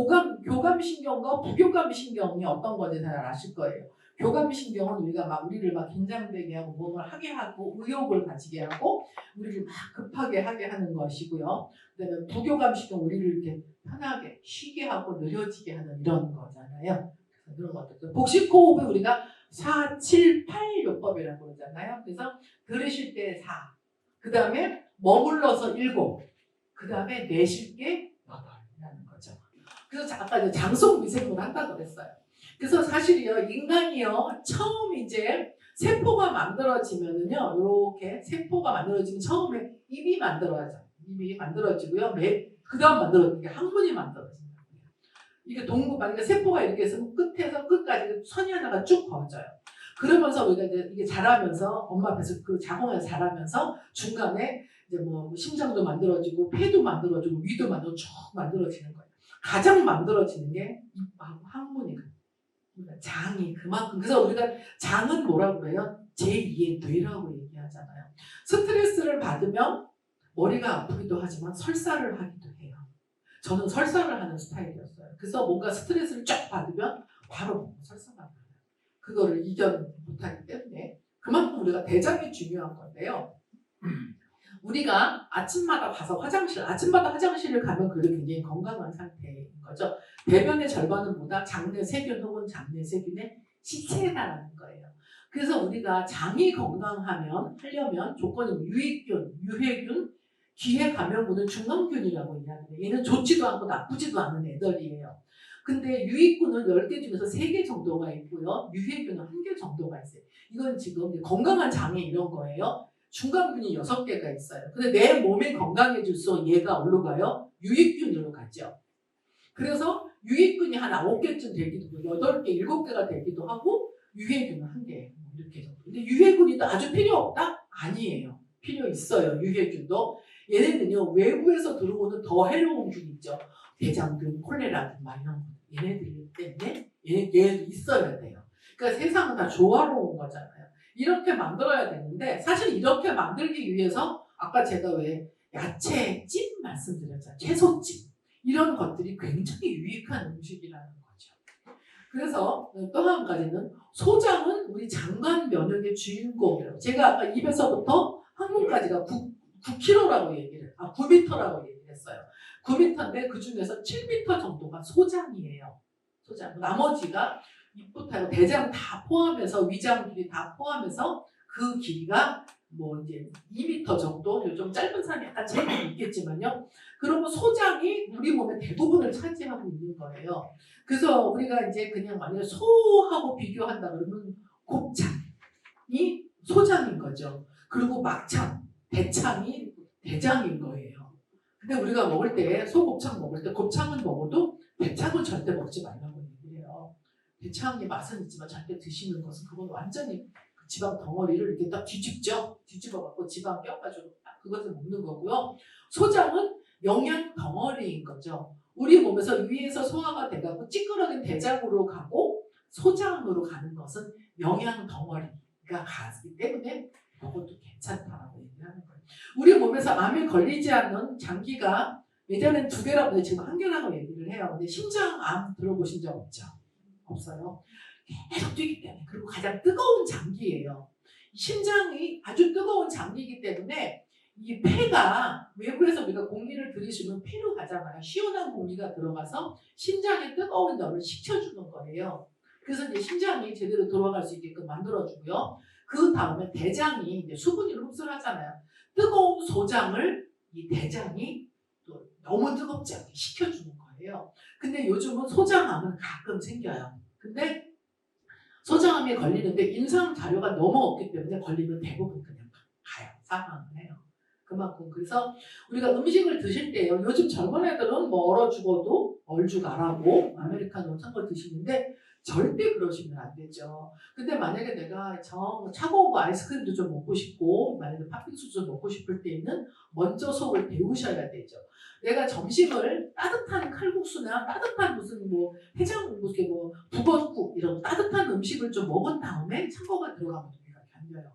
Speaker 1: 교감신경과 부교감신경이 어떤 건지 잘 아실 거예요. 교감신경은 우리가 우리를 긴장되게 하고 몸을 하게 하고 의욕을 가지게 하고 우리를 급하게 하게 하는 것이고요. 그다음에 부교감신경 우리를 이렇게 편하게 쉬게 하고 느려지게 하는 이런 거잖아요. 그런 것들. 복식호흡을 우리가 4, 7, 8 요법이라고 그러잖아요. 그래서 들으실 때 4, 그 다음에 머물러서 7, 그 다음에 내쉴 게 8이라는 거죠. 그래서 아까 장속 미생물 한다고 그랬어요. 그래서 사실이요, 인간이요, 처음 이제 세포가 만들어지면은요, 이렇게 세포가 만들어지면 처음에 입이 만들어져요. 입이 만들어지고요, 그 다음 만들어지는 게 항문이 만들어진다. 이게 만약에 세포가 이렇게 해서 끝에서 끝까지 선이 하나가 쭉 퍼져요. 그러면서 우리가 이게 자라면서 엄마 뱃에서 그 자궁에서 자라면서 중간에 이제 심장도 만들어지고 폐도 만들어지고 위도 쭉 만들어지는 거예요. 가장 만들어지는 게 입하고 항문이거든요. 그러니까 장이 그만큼. 그래서 우리가 장은 뭐라고 그래요? 제2의 뇌라고 얘기하잖아요. 스트레스를 받으면 머리가 아프기도 하지만 설사를 하기도 해요. 저는 설사를 하는 스타일이었어요. 그래서 뭔가 스트레스를 쫙 받으면 바로 설사가 나요. 그거를 이겨 못하기 때문에 그만큼 우리가 대장이 중요한 건데요. 우리가 아침마다 화장실을 가면 그래도 굉장히 건강한 상태인 거죠. 대변의 절반은 뭐다? 장내 세균 혹은 장내 세균의 시체에 달하는 거예요. 그래서 우리가 장이 하려면 조건이 유익균, 유해균, 기회 감염군은 중간균이라고 이야기해요. 얘는 좋지도 않고 나쁘지도 않은 애들이에요. 근데 유익균은 10개 중에서 3개 정도가 있고요. 유해균은 1개 정도가 있어요. 이건 지금 건강한 장애 이런 거예요. 중간균이 6개가 있어요. 근데 내 몸이 건강해질수록 얘가 어디로 가요? 유익균으로 가죠. 그래서 유익균이 한 9개쯤 되기도 하고 8개, 7개가 되기도 하고 유해균은 1개 이렇게 정도. 근데 유해균이 또 아주 필요 없다? 아니에요. 필요 있어요. 유해균도. 얘네는요 외부에서 들어오는 더 해로운 균 있죠. 대장균, 콜레라균 막 이런 거. 얘네들 때문에 얘네도 있어야 돼요. 그러니까 세상은 다 조화로운 거잖아요. 이렇게 만들어야 되는데 사실 이렇게 만들기 위해서 아까 제가 왜 야채 찜 말씀드렸잖아요. 채소찜. 이런 것들이 굉장히 유익한 음식이라는 거죠. 그래서 또 한 가지는 소장은 우리 장관 면역의 주인공이라고. 제가 아까 입에서부터 항문까지가 9kg라고 얘기를, 9m라고 얘기를 했어요. 9m인데 그 중에서 7m 정도가 소장이에요. 소장. 나머지가 입부터 대장 다 포함해서 위장 길이 다 포함해서 그 길이가 뭐 이제 2m 정도, 좀 짧은 사람이 약간 차이가 있겠지만요. 그러면 소장이 우리 몸의 대부분을 차지하고 있는 거예요. 그래서 우리가 이제 그냥 만약에 소하고 비교한다 그러면 곱창이 소장인 거죠. 그리고 막창, 대창이 대장인 거예요. 근데 우리가 먹을 때 소곱창 먹을 때 곱창은 먹어도 대창은 절대 먹지 말라고 얘기를 해요. 대창의 맛은 있지만 절대 드시는 것은 그건 완전히 지방 덩어리를 이렇게 딱 뒤집어갖고 지방 껴가지고 그것을 먹는 거고요. 소장은 영양 덩어리인 거죠. 우리 몸에서 위에서 소화가 돼가고 찌그러진 대장으로 가고 소장으로 가는 것은 영양 덩어리가 가기 때문에 그것도 괜찮다라고 얘기하는 거예요. 우리 몸에서 암에 걸리지 않는 장기가 예전엔 2개라고 지금 1개라고 얘기를 해요. 근데 심장암 들어보신 적 없죠? 없어요. 계속 뛰기 때문에. 그리고 가장 뜨거운 장기예요. 심장이 아주 뜨거운 장기이기 때문에 이 폐가 외부에서 우리가 공기를 들이쉬면 피로 가잖아요. 시원한 공기가 들어가서 심장의 뜨거운 열을 식혀주는 거예요. 그래서 이제 심장이 제대로 돌아갈 수 있게끔 만들어주고요. 그 다음에 대장이 이제 수분을 흡수하잖아요. 뜨거운 소장을 이 대장이 또 너무 뜨겁지 않게 식혀주는 거예요. 근데 요즘은 소장암은 가끔 생겨요. 근데 소장암에 걸리는데 임상 자료가 너무 없기 때문에 걸리면 대부분 그냥 가요. 사망을 해요. 그만큼. 그래서 우리가 음식을 드실 때요. 요즘 젊은 애들은 뭐 얼어 죽어도 얼죽 알아고 아메리카노 찬 걸 드시는데 절대 그러시면 안 되죠. 근데 만약에 내가 차가운 거 아이스크림도 좀 먹고 싶고 만약에 팥빙수도 먹고 싶을 때에는 먼저 속을 데우셔야 되죠. 내가 점심을 따뜻한 칼국수나 따뜻한 무슨 뭐 해장 무슨 뭐 북엇국 이런 따뜻한 음식을 좀 먹은 다음에 찬 거가 들어가면 우리가 견뎌요.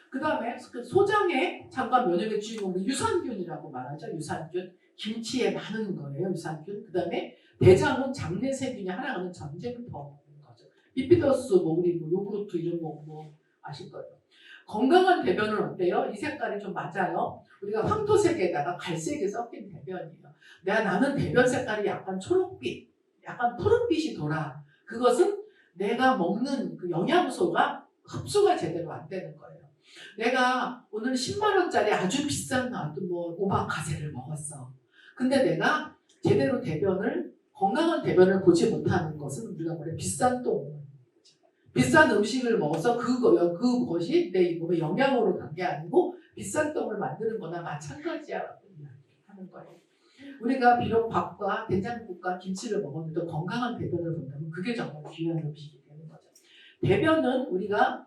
Speaker 1: 그 다음에 소장의 장관 면역의 주인공은 유산균이라고 말하죠. 유산균. 김치에 많은 거예요. 유산균. 그 다음에 대장은 장내 세균이 하나가는 전쟁터인 거죠. 비피더스 뭐 우리 뭐 요구르트 이런 거 뭐 아실 거예요. 건강한 대변은 어때요? 이 색깔이 좀 맞아요. 우리가 황토색에다가 갈색이 섞인 대변이에요. 나는 대변 색깔이 약간 초록빛, 약간 푸른빛이 돌아. 그것은 내가 먹는 그 영양소가 흡수가 제대로 안 되는 거예요. 내가 오늘 10만 원짜리 아주 비싼 뭐 오마카세를 먹었어. 근데 내가 제대로 건강한 대변을 보지 못하는 것은 우리가 말해 비싼 똥. 비싼 음식을 먹어서 그것이 내 몸에 영양으로 간 게 아니고 비싼 똥을 만드는 거나 마찬가지야라고 하는 거예요. 우리가 비록 밥과 된장국과 김치를 먹었는데 건강한 대변을 본다면 그게 정말 귀한 음식이 되는 거죠. 대변은 우리가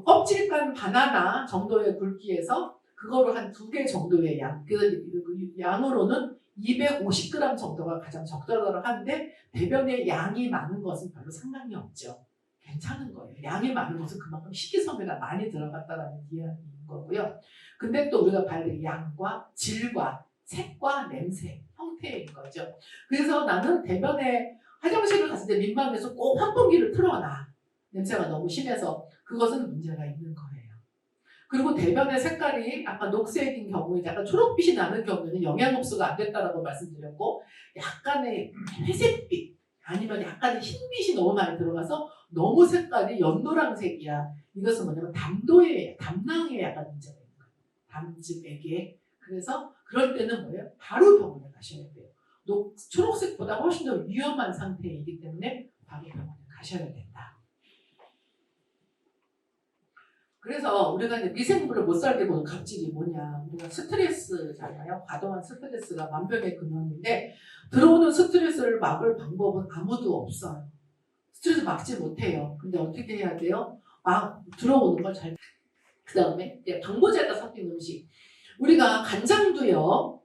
Speaker 1: 껍질 깐 바나나 정도의 굵기에서 그거를 한 2개 정도의 양, 그 양으로는 250g 정도가 가장 적절한데 대변의 양이 많은 것은 별로 상관이 없죠. 괜찮은 거예요. 양이 많은 것은 그만큼 식이섬유가 많이 들어갔다는 이야기인 거고요. 근데 또 우리가 봐야 될 양과 질과 색과 냄새, 형태인 거죠. 그래서 나는 대변에 화장실을 갔을 때 민망해서 꼭 환풍기를 틀어놔. 냄새가 너무 심해서 그것은 문제가 있는 거예요. 그리고 대변의 색깔이 약간 녹색인 경우에 약간 초록빛이 나는 경우에는 영양 흡수가 안 됐다라고 말씀드렸고 약간의 회색빛 아니면 약간의 흰빛이 너무 많이 들어가서 너무 색깔이 연노란색이야. 이것은 뭐냐면 담낭에 약간 문제가 있는 거예요. 담즙액에. 그래서 그럴 때는 뭐예요? 바로 병원에 가셔야 돼요. 초록색보다 훨씬 더 위험한 상태이기 때문에 바로 병원에 가셔야 된다. 그래서 우리가 이제 미생물을 못 살게 보는 갑질이 뭐냐. 우리가 스트레스잖아요. 과도한 스트레스가 만병의 근원인데 들어오는 스트레스를 막을 방법은 아무도 없어요. 스트레스 막지 못해요. 근데 어떻게 해야 돼요? 막 들어오는 걸 잘. 그 다음에 방부제가 섞인 음식. 우리가 간장도요.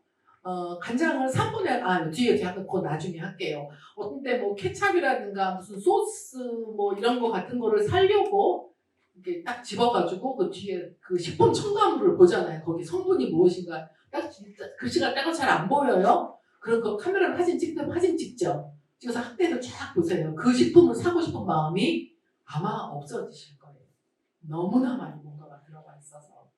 Speaker 1: 간장을 3분의 뒤에 제가 그거 나중에 할게요. 어떤 때 뭐 케찹이라든가 무슨 소스 뭐 이런 거 같은 거를 살려고 이렇게 딱 집어가지고 그 뒤에 그 식품 첨가물을 보잖아요. 거기 성분이 무엇인가 딱 글씨가 딱 잘 안 보여요. 그런 거 카메라로 사진 찍죠. 찍어서 학대에서 쫙 보세요. 그 식품을 사고 싶은 마음이 아마 없어지실 거예요. 너무나 많이 뭔가가 들어가 있어서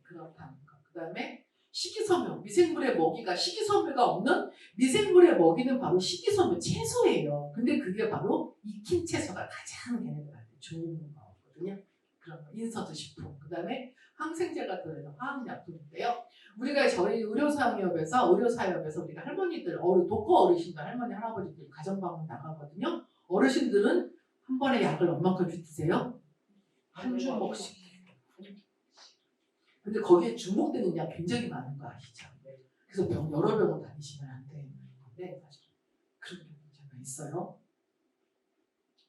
Speaker 1: 그렇다는 거. 그 다음에 식이섬유, 미생물의 먹이가 식이섬유가 없는 미생물의 먹이는 바로 식이섬유 채소예요. 근데 그게 바로 익힌 채소가 가장 얘네들한테 좋은 거거든요. 그런 거, 인서트 식품. 그 다음에 항생제가 들어있는 화학약품인데요. 우리가 저희 의료사업에서 우리가 할머니들, 독거 어르신들, 할머니, 할아버지들 가정방문 나가거든요. 어르신들은 한 번에 약을 얼마큼 드세요? 한 주먹씩. 근데 거기에 주목되는 약 굉장히 많은 거 아시죠? 그래서 여러 병원 다니시면 안 되는 건데 사실 그런 문제가 있어요.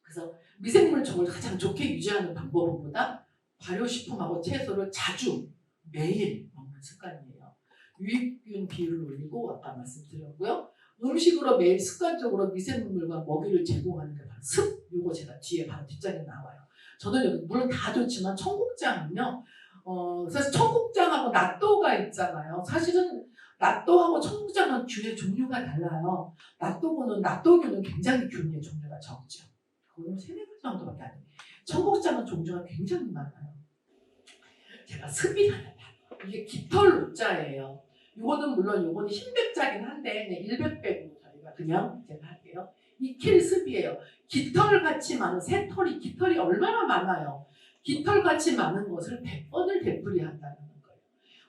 Speaker 1: 그래서 미생물종을 가장 좋게 유지하는 방법은 보다 발효식품하고 채소를 자주 매일 먹는 습관이에요. 유익균 비율을 올리고 아까 말씀드렸고요. 음식으로 매일 습관적으로 미생물과 먹이를 제공하는 게 바로 습. 이거 제가 뒤에 바로 뒷장에 나와요. 저는 여기 물론 다 좋지만 청국장은요. 사실 청국장하고 낫또가 있잖아요. 사실은 낫또하고 청국장은 균의 종류가 달라요. 낫또균은 굉장히 균의 종류가 적죠. 거의 3-4가지 정도밖에 안 돼요. 청국장은 종류가 굉장히 많아요. 제가 습이라는 단어. 이게 깃털 우자예요. 요거는 흰백자긴 한데 100백으로 저희가 그냥 제가 할게요. 이킬습이에요. 깃털같이 많은 새털이 깃털이 얼마나 많아요. 깃털같이 많은 것을 100번을 되풀이한다는 거예요.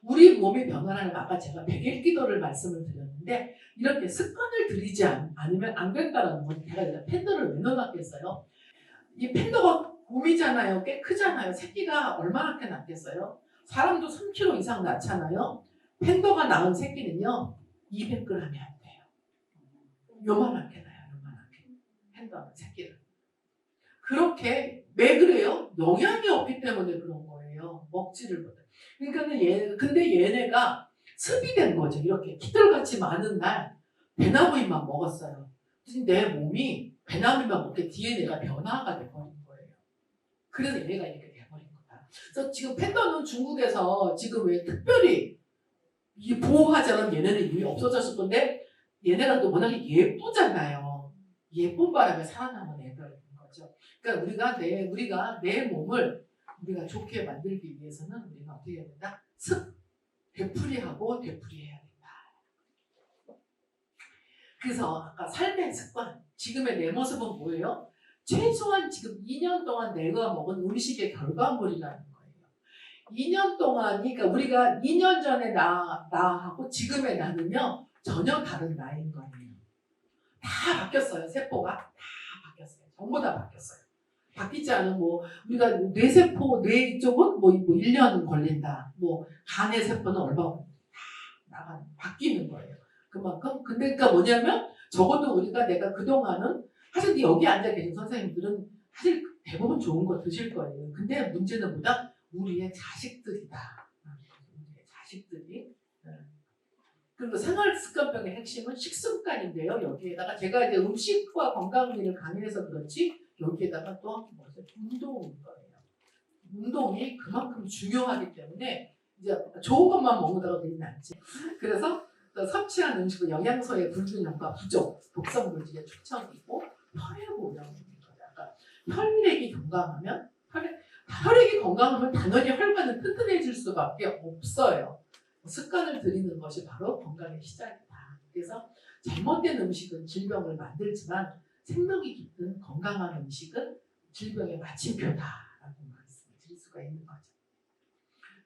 Speaker 1: 우리 몸의 변화라는 아까 제가 백일기도를 말씀을 드렸는데 이렇게 습관을 들이지 않으면 안 된다는 건 제가 일단 팬더를 왜 넣어놨겠어요? 이 팬더가 곰이잖아요. 꽤 크잖아요. 새끼가 얼마나 낳겠어요? 사람도 3kg 이상 낳잖아요. 팬더가 낳은 새끼는요 200g이 안 돼요. 요만하게 낳아요. 요만하게. 팬더는 새끼를. 그렇게 왜 그래요? 영양이 없기 때문에 그런 거예요. 먹지를 못해. 그러니까는 근데 얘네가 습이 된 거죠. 이렇게 깃털같이 많은 날 배나무잎만 먹었어요. 내 몸이 배나무잎만 먹게 DNA가 변화가 돼버린 거예요. 그래서 얘가 이렇게 돼버린 거다. 그래서 지금 팬더는 중국에서 지금 왜 특별히 이 보호하자는 얘네는 이미 없어졌을 건데 얘네가 또 워낙에 예쁘잖아요. 예쁜 바람에 살아남은 애들. 그러니까 우리가 내 몸을 우리가 좋게 만들기 위해서는 우리가 어떻게 해야 된다? 되풀이하고 되풀이해야 된다. 그래서 아까 삶의 습관, 지금의 내 모습은 뭐예요? 최소한 지금 2년 동안 내가 먹은 음식의 결과물이라는 거예요. 2년 동안, 그러니까 우리가 2년 전에 나하고 지금의 나는요 전혀 다른 나인 거예요. 다 바뀌었어요. 세포가 다 바뀌었어요. 전부 다 바뀌었어요. 바뀌지 않은 우리가 뇌세포, 뇌 쪽은 1년 걸린다. 간의 세포는 얼마 다 바뀌는 거예요. 그만큼. 근데 그러니까 뭐냐면 적어도 내가 그동안은 사실 여기 앉아 계신 선생님들은 사실 대부분 좋은 거 드실 거예요. 근데 문제는 뭐다? 우리의 자식들이다. 우리의 자식들이. 그리고 생활습관병의 핵심은 식습관인데요. 여기에다가 제가 이제 음식과 건강을 강의해서 그렇지 여기에다가 또 운동인 거예요. 운동이 그만큼 중요하기 때문에 이제 좋은 것만 먹는다고 되진 않지. 그래서 섭취한 음식은 영양소의 불균형과 부족, 독성 물질의 축적이고 혈액 오염인 거예요. 혈액이 건강하면 혈액이 건강하면 당연히 혈관은 튼튼해질 수밖에 없어요. 습관을 들이는 것이 바로 건강의 시작이다. 그래서 잘못된 음식은 질병을 만들지만 생명이 깃든 건강한 음식은 질병의 마침표다라고 말씀을 드릴 수가 있는 거죠.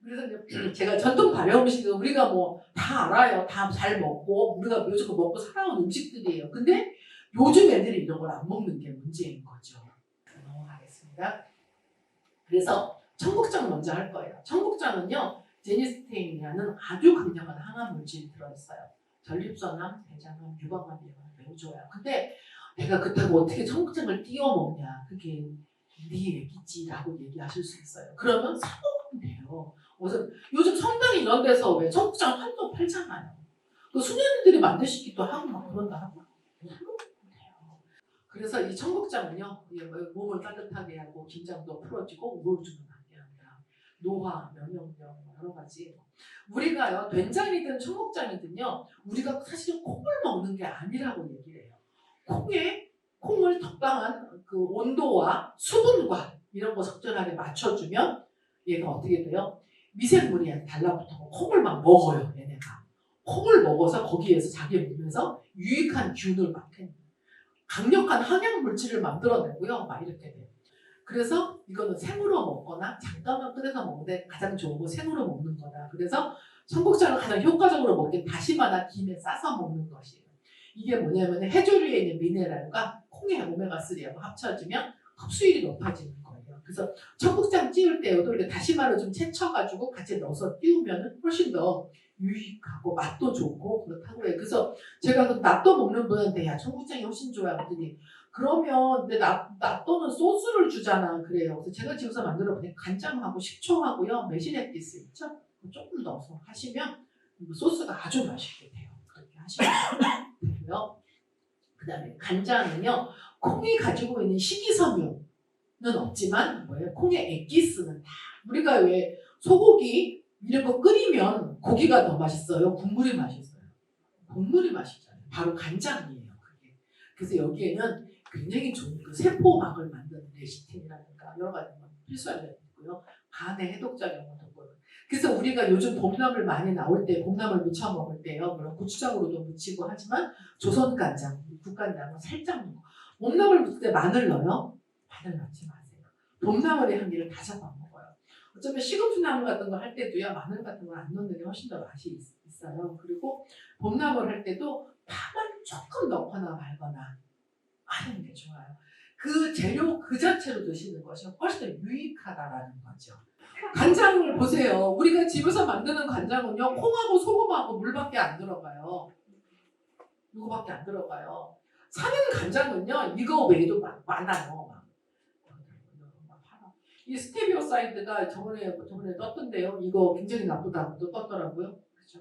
Speaker 1: 그래서 이제 제가 전통 발효 음식은 우리가 뭐 다 알아요. 다 잘 먹고 우리가 요즘 먹고 살아온 음식들이에요. 근데 요즘 애들이 이런 걸 안 먹는 게 문제인 거죠. 넘어가겠습니다. 그래서 청국장 먼저 할 거예요. 청국장은요, 제니스테인이라는 아주 강력한 항암 물질이 들어있어요. 전립선암, 대장암, 유방암 예방에 매우 좋아요. 근데 내가 그렇다고 어떻게 청국장을 띄워 먹냐? 그게 네 얘기지라고 얘기하실 수 있어요. 그러면 사 먹으면 돼요. 우선 요즘 성당 이런 데서 왜 청국장 한도 팔잖아요. 그 수녀님들이 만드시기도 하고 막 그런다 하고 사 먹으면 돼요. 그래서 이 청국장은요, 몸을 따뜻하게 하고 긴장도 풀어지고 우울증을 낫게 합니다. 노화, 면역력 여러 가지. 우리가요, 된장이든 청국장이든요, 우리가 사실은 콩을 먹는 게 아니라고 얘기를 해요. 콩을 적당한 그 온도와 수분과 이런 거 적절하게 맞춰주면 얘가 어떻게 돼요? 미생물이 달라붙고 콩을 막 먹어요, 얘네가. 콩을 먹어서 거기에서 자기 몸에서 유익한 균을 막 강력한 항약 물질을 만들어내고요, 막 이렇게 돼요. 그래서 이거는 생으로 먹거나 잠깐만 끓여서 먹는데 가장 좋은 건 생으로 먹는 거다. 그래서 청국장을 가장 효과적으로 먹긴 다시마나 김에 싸서 먹는 것이에요. 이게 뭐냐면 해조류에 있는 미네랄과 콩의 오메가3하고 합쳐지면 흡수율이 높아지는 거예요. 그래서 청국장 찌울 때에도 이렇게 다시마를 좀 채쳐가지고 같이 넣어서 띄우면 훨씬 더 유익하고 맛도 좋고 그렇다고 해요. 그래서 제가 그 낫또 먹는 분한테 야 청국장이 훨씬 좋아 그랬더니 그러면 근데 낫또는 소스를 주잖아 그래요. 그래서 제가 집에서 만들어 보니 간장하고 식초하고요 매실 액기스 있죠? 조금 넣어서 하시면 소스가 아주 맛있게 돼요. 그렇게 하시면 되고요. 그다음에 간장은요 콩이 가지고 있는 식이섬유는 없지만 뭐예요? 콩의 액기스는 다 우리가 왜 소고기 이런 거 끓이면 고기가 더 맛있어요? 국물이 맛있어요? 국물이 맛있잖아요. 바로 간장이에요. 그게. 그래서 여기에는 굉장히 좋은 그 세포막을 만드는 레시틴이라든가 여러 가지 필수알력이 있고요. 간의 해독작용도 있고요. 그래서 우리가 요즘 봄나물 많이 나올 때 봄나물 무쳐 먹을 때요. 물론 고추장으로도 무치고 하지만 조선간장, 국간장은 살짝 넣고 봄나물 무칠 때 마늘 넣어요? 마늘 넣지 마세요. 봄나물의 향기를 다 잡아먹어요. 어쩌면 시금치나물 같은 거 할 때도요 마늘 같은 걸 안 넣는 게 훨씬 더 맛이 있어요. 그리고 봄나물 할 때도 파만 조금 넣거나 말거나 하는 게 좋아요. 그 재료 그 자체로 드시는 것이 훨씬 더 유익하다라는 거죠. 간장을 보세요. 우리가 집에서 만드는 간장은요 콩하고 소금하고 물밖에 안 들어가요. 이거밖에 안 들어가요. 사는 간장은요 이거 외에도 많아요. 이 스테비오사이드가 저번에 떴던데요. 이거 굉장히 나쁘다고 떴더라고요. 그렇죠?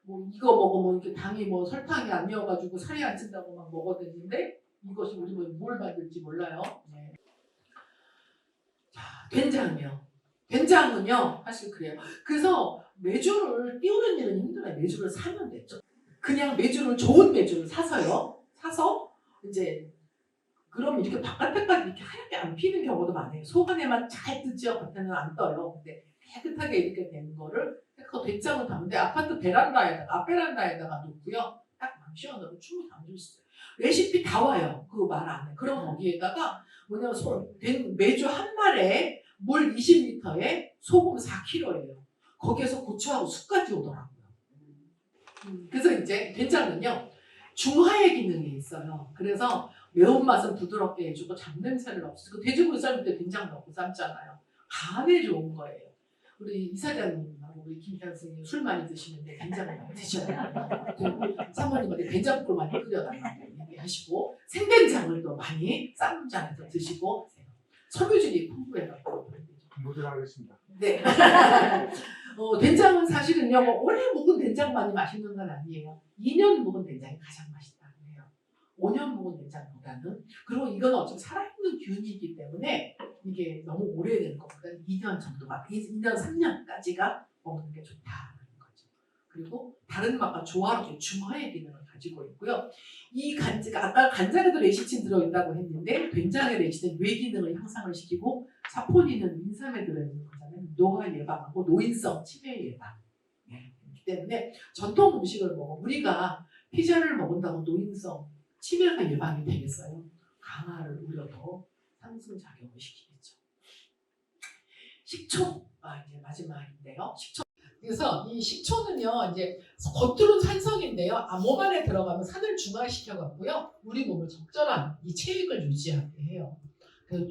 Speaker 1: 뭐 이거 먹으면 이렇게 당이 뭐 설탕이 안 넣어가지고 살이 안 찐다고 막 먹어댔는데 이것이 우리 뭘 만들지 몰라요. 네. 자, 된장이요. 된장은요 사실 그래요. 그래서 매주를 띄우는 일은 힘들어요. 매주를 사면 됐죠. 그냥 좋은 매주를 사서 이제 그럼 이렇게 바깥에까지 이렇게 하얗게 안 피는 경우도 많아요. 속 안에만 잘 뜨죠. 겉에는 안 떠요. 근데 깨끗하게 이렇게 된 거를 그 된장을 담는데 아파트 앞베란다에다가 놓고요. 딱 시원하고 충분히 담을 수 있어요. 레시피 다 와요. 그거 말 안 해. 그럼 거기에다가 뭐냐면 매주 한 말에 물 20리터에 소금 4kg예요. 거기에서 고추하고 쑥까지 오더라고요. 그래서 이제 된장은요. 중화의 기능이 있어요. 그래서 매운맛은 부드럽게 해주고 잡냄새를 없애고 돼지고기 삶을 때 된장 넣고 삶잖아요. 간에 좋은 거예요. 우리 이사장님하고 우리 김태현 선생님 술 많이 드시는데 된장을 많이 드셔야 돼요. 사모님한테 된장국을 많이 끓여달라고 얘기하시고 생된장을 또 많이 쌈장에서 드시고 섬유질이 풍부해가지고
Speaker 2: 모두를 하겠습니다.
Speaker 1: 네. 된장은 사실은요 뭐 오래 묵은 된장만이 맛있는 건 아니에요. 2년 묵은 된장이 가장 맛있다고 해요. 5년 묵은 된장보다는. 그리고 이건 어차피 살아있는 균이기 때문에 이게 너무 오래된 것보다는 2년 정도가 2년 3년까지가 먹는 게 좋다는 거죠. 그리고 다른 맛과 조화롭게 중화의 기능을 가지고 있고요. 이 간장, 아까 간장에도 레시틴 들어있다고 했는데 된장에 레시틴 뇌 기능을 향상을 시키고 사포닌은 인삼에 들어있는 거잖아요. 노화 예방하고 노인성 치매 예방. 네. 그렇기 때문에 전통 음식을 먹어 우리가 피자를 먹는다고 노인성 치매가 예방이 되겠어요? 강화를 우려도 상승작용을 시키겠죠. 식초가 이제 마지막인데요. 식초. 그래서 이 식초는요, 이제 겉으로는 산성인데요, 몸 안에 들어가면 산을 중화시켜갖고요, 우리 몸을 적절한 이 체액을 유지하게 해요.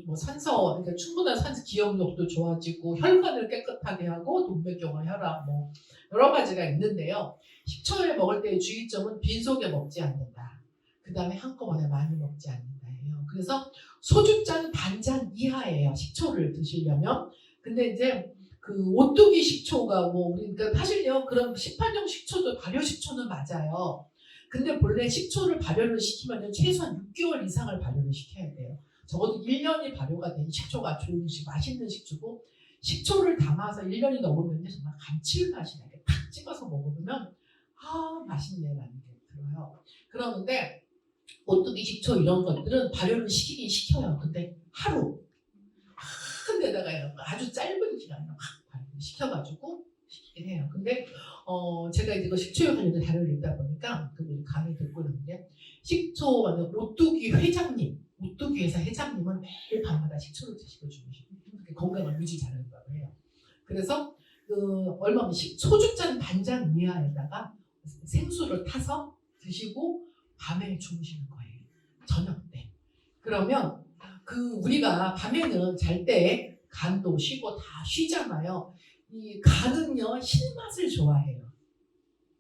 Speaker 1: 뭐 산소, 그러니까 충분한 산소 기억력도 좋아지고 혈관을 깨끗하게 하고 동맥경화 혈압 뭐 여러 가지가 있는데요. 식초를 먹을 때의 주의점은 빈속에 먹지 않는다. 그 다음에 한꺼번에 많이 먹지 않는다예요. 그래서 소주잔 반잔 이하예요. 식초를 드시려면. 근데 이제 그 오뚜기 식초가 뭐 우리 그러니까 사실요 그런 시판용 식초도 발효 식초는 맞아요. 근데 본래 식초를 발효를 시키면 최소한 6개월 이상을 발효를 시켜야 돼요. 적어도 1년이 발효가 된 식초가 좋은 맛있는 식초고 식초를 담아서 1년이 넘으면 정말 감칠맛이 나게 탁 찍어서 먹으면 맛있네라는 게 들어요. 그러는데 오뚜기 식초 이런 것들은 발효를 시키긴 시켜요. 근데 하루 큰 데다가 아주 짧은 기간에 확 시켜가지고 시키긴 해요. 근데 제가 이제 그 식초에 관련된 자료를 읽다 보니까 그 강의 듣고 있는데 식초 오뚜기 회장님, 오뚜기 회사 회장님은 매일 밤마다 식초를 드시고 주무시고 건강을 유지 잘한다고 해요. 그래서 얼마면 소주잔 반잔 이하에다가 생수를 타서 드시고 밤에 주무시는 거예요. 저녁 때. 그러면 우리가 밤에는 잘 때 간도 쉬고 다 쉬잖아요. 이 간은요 신맛을 좋아해요.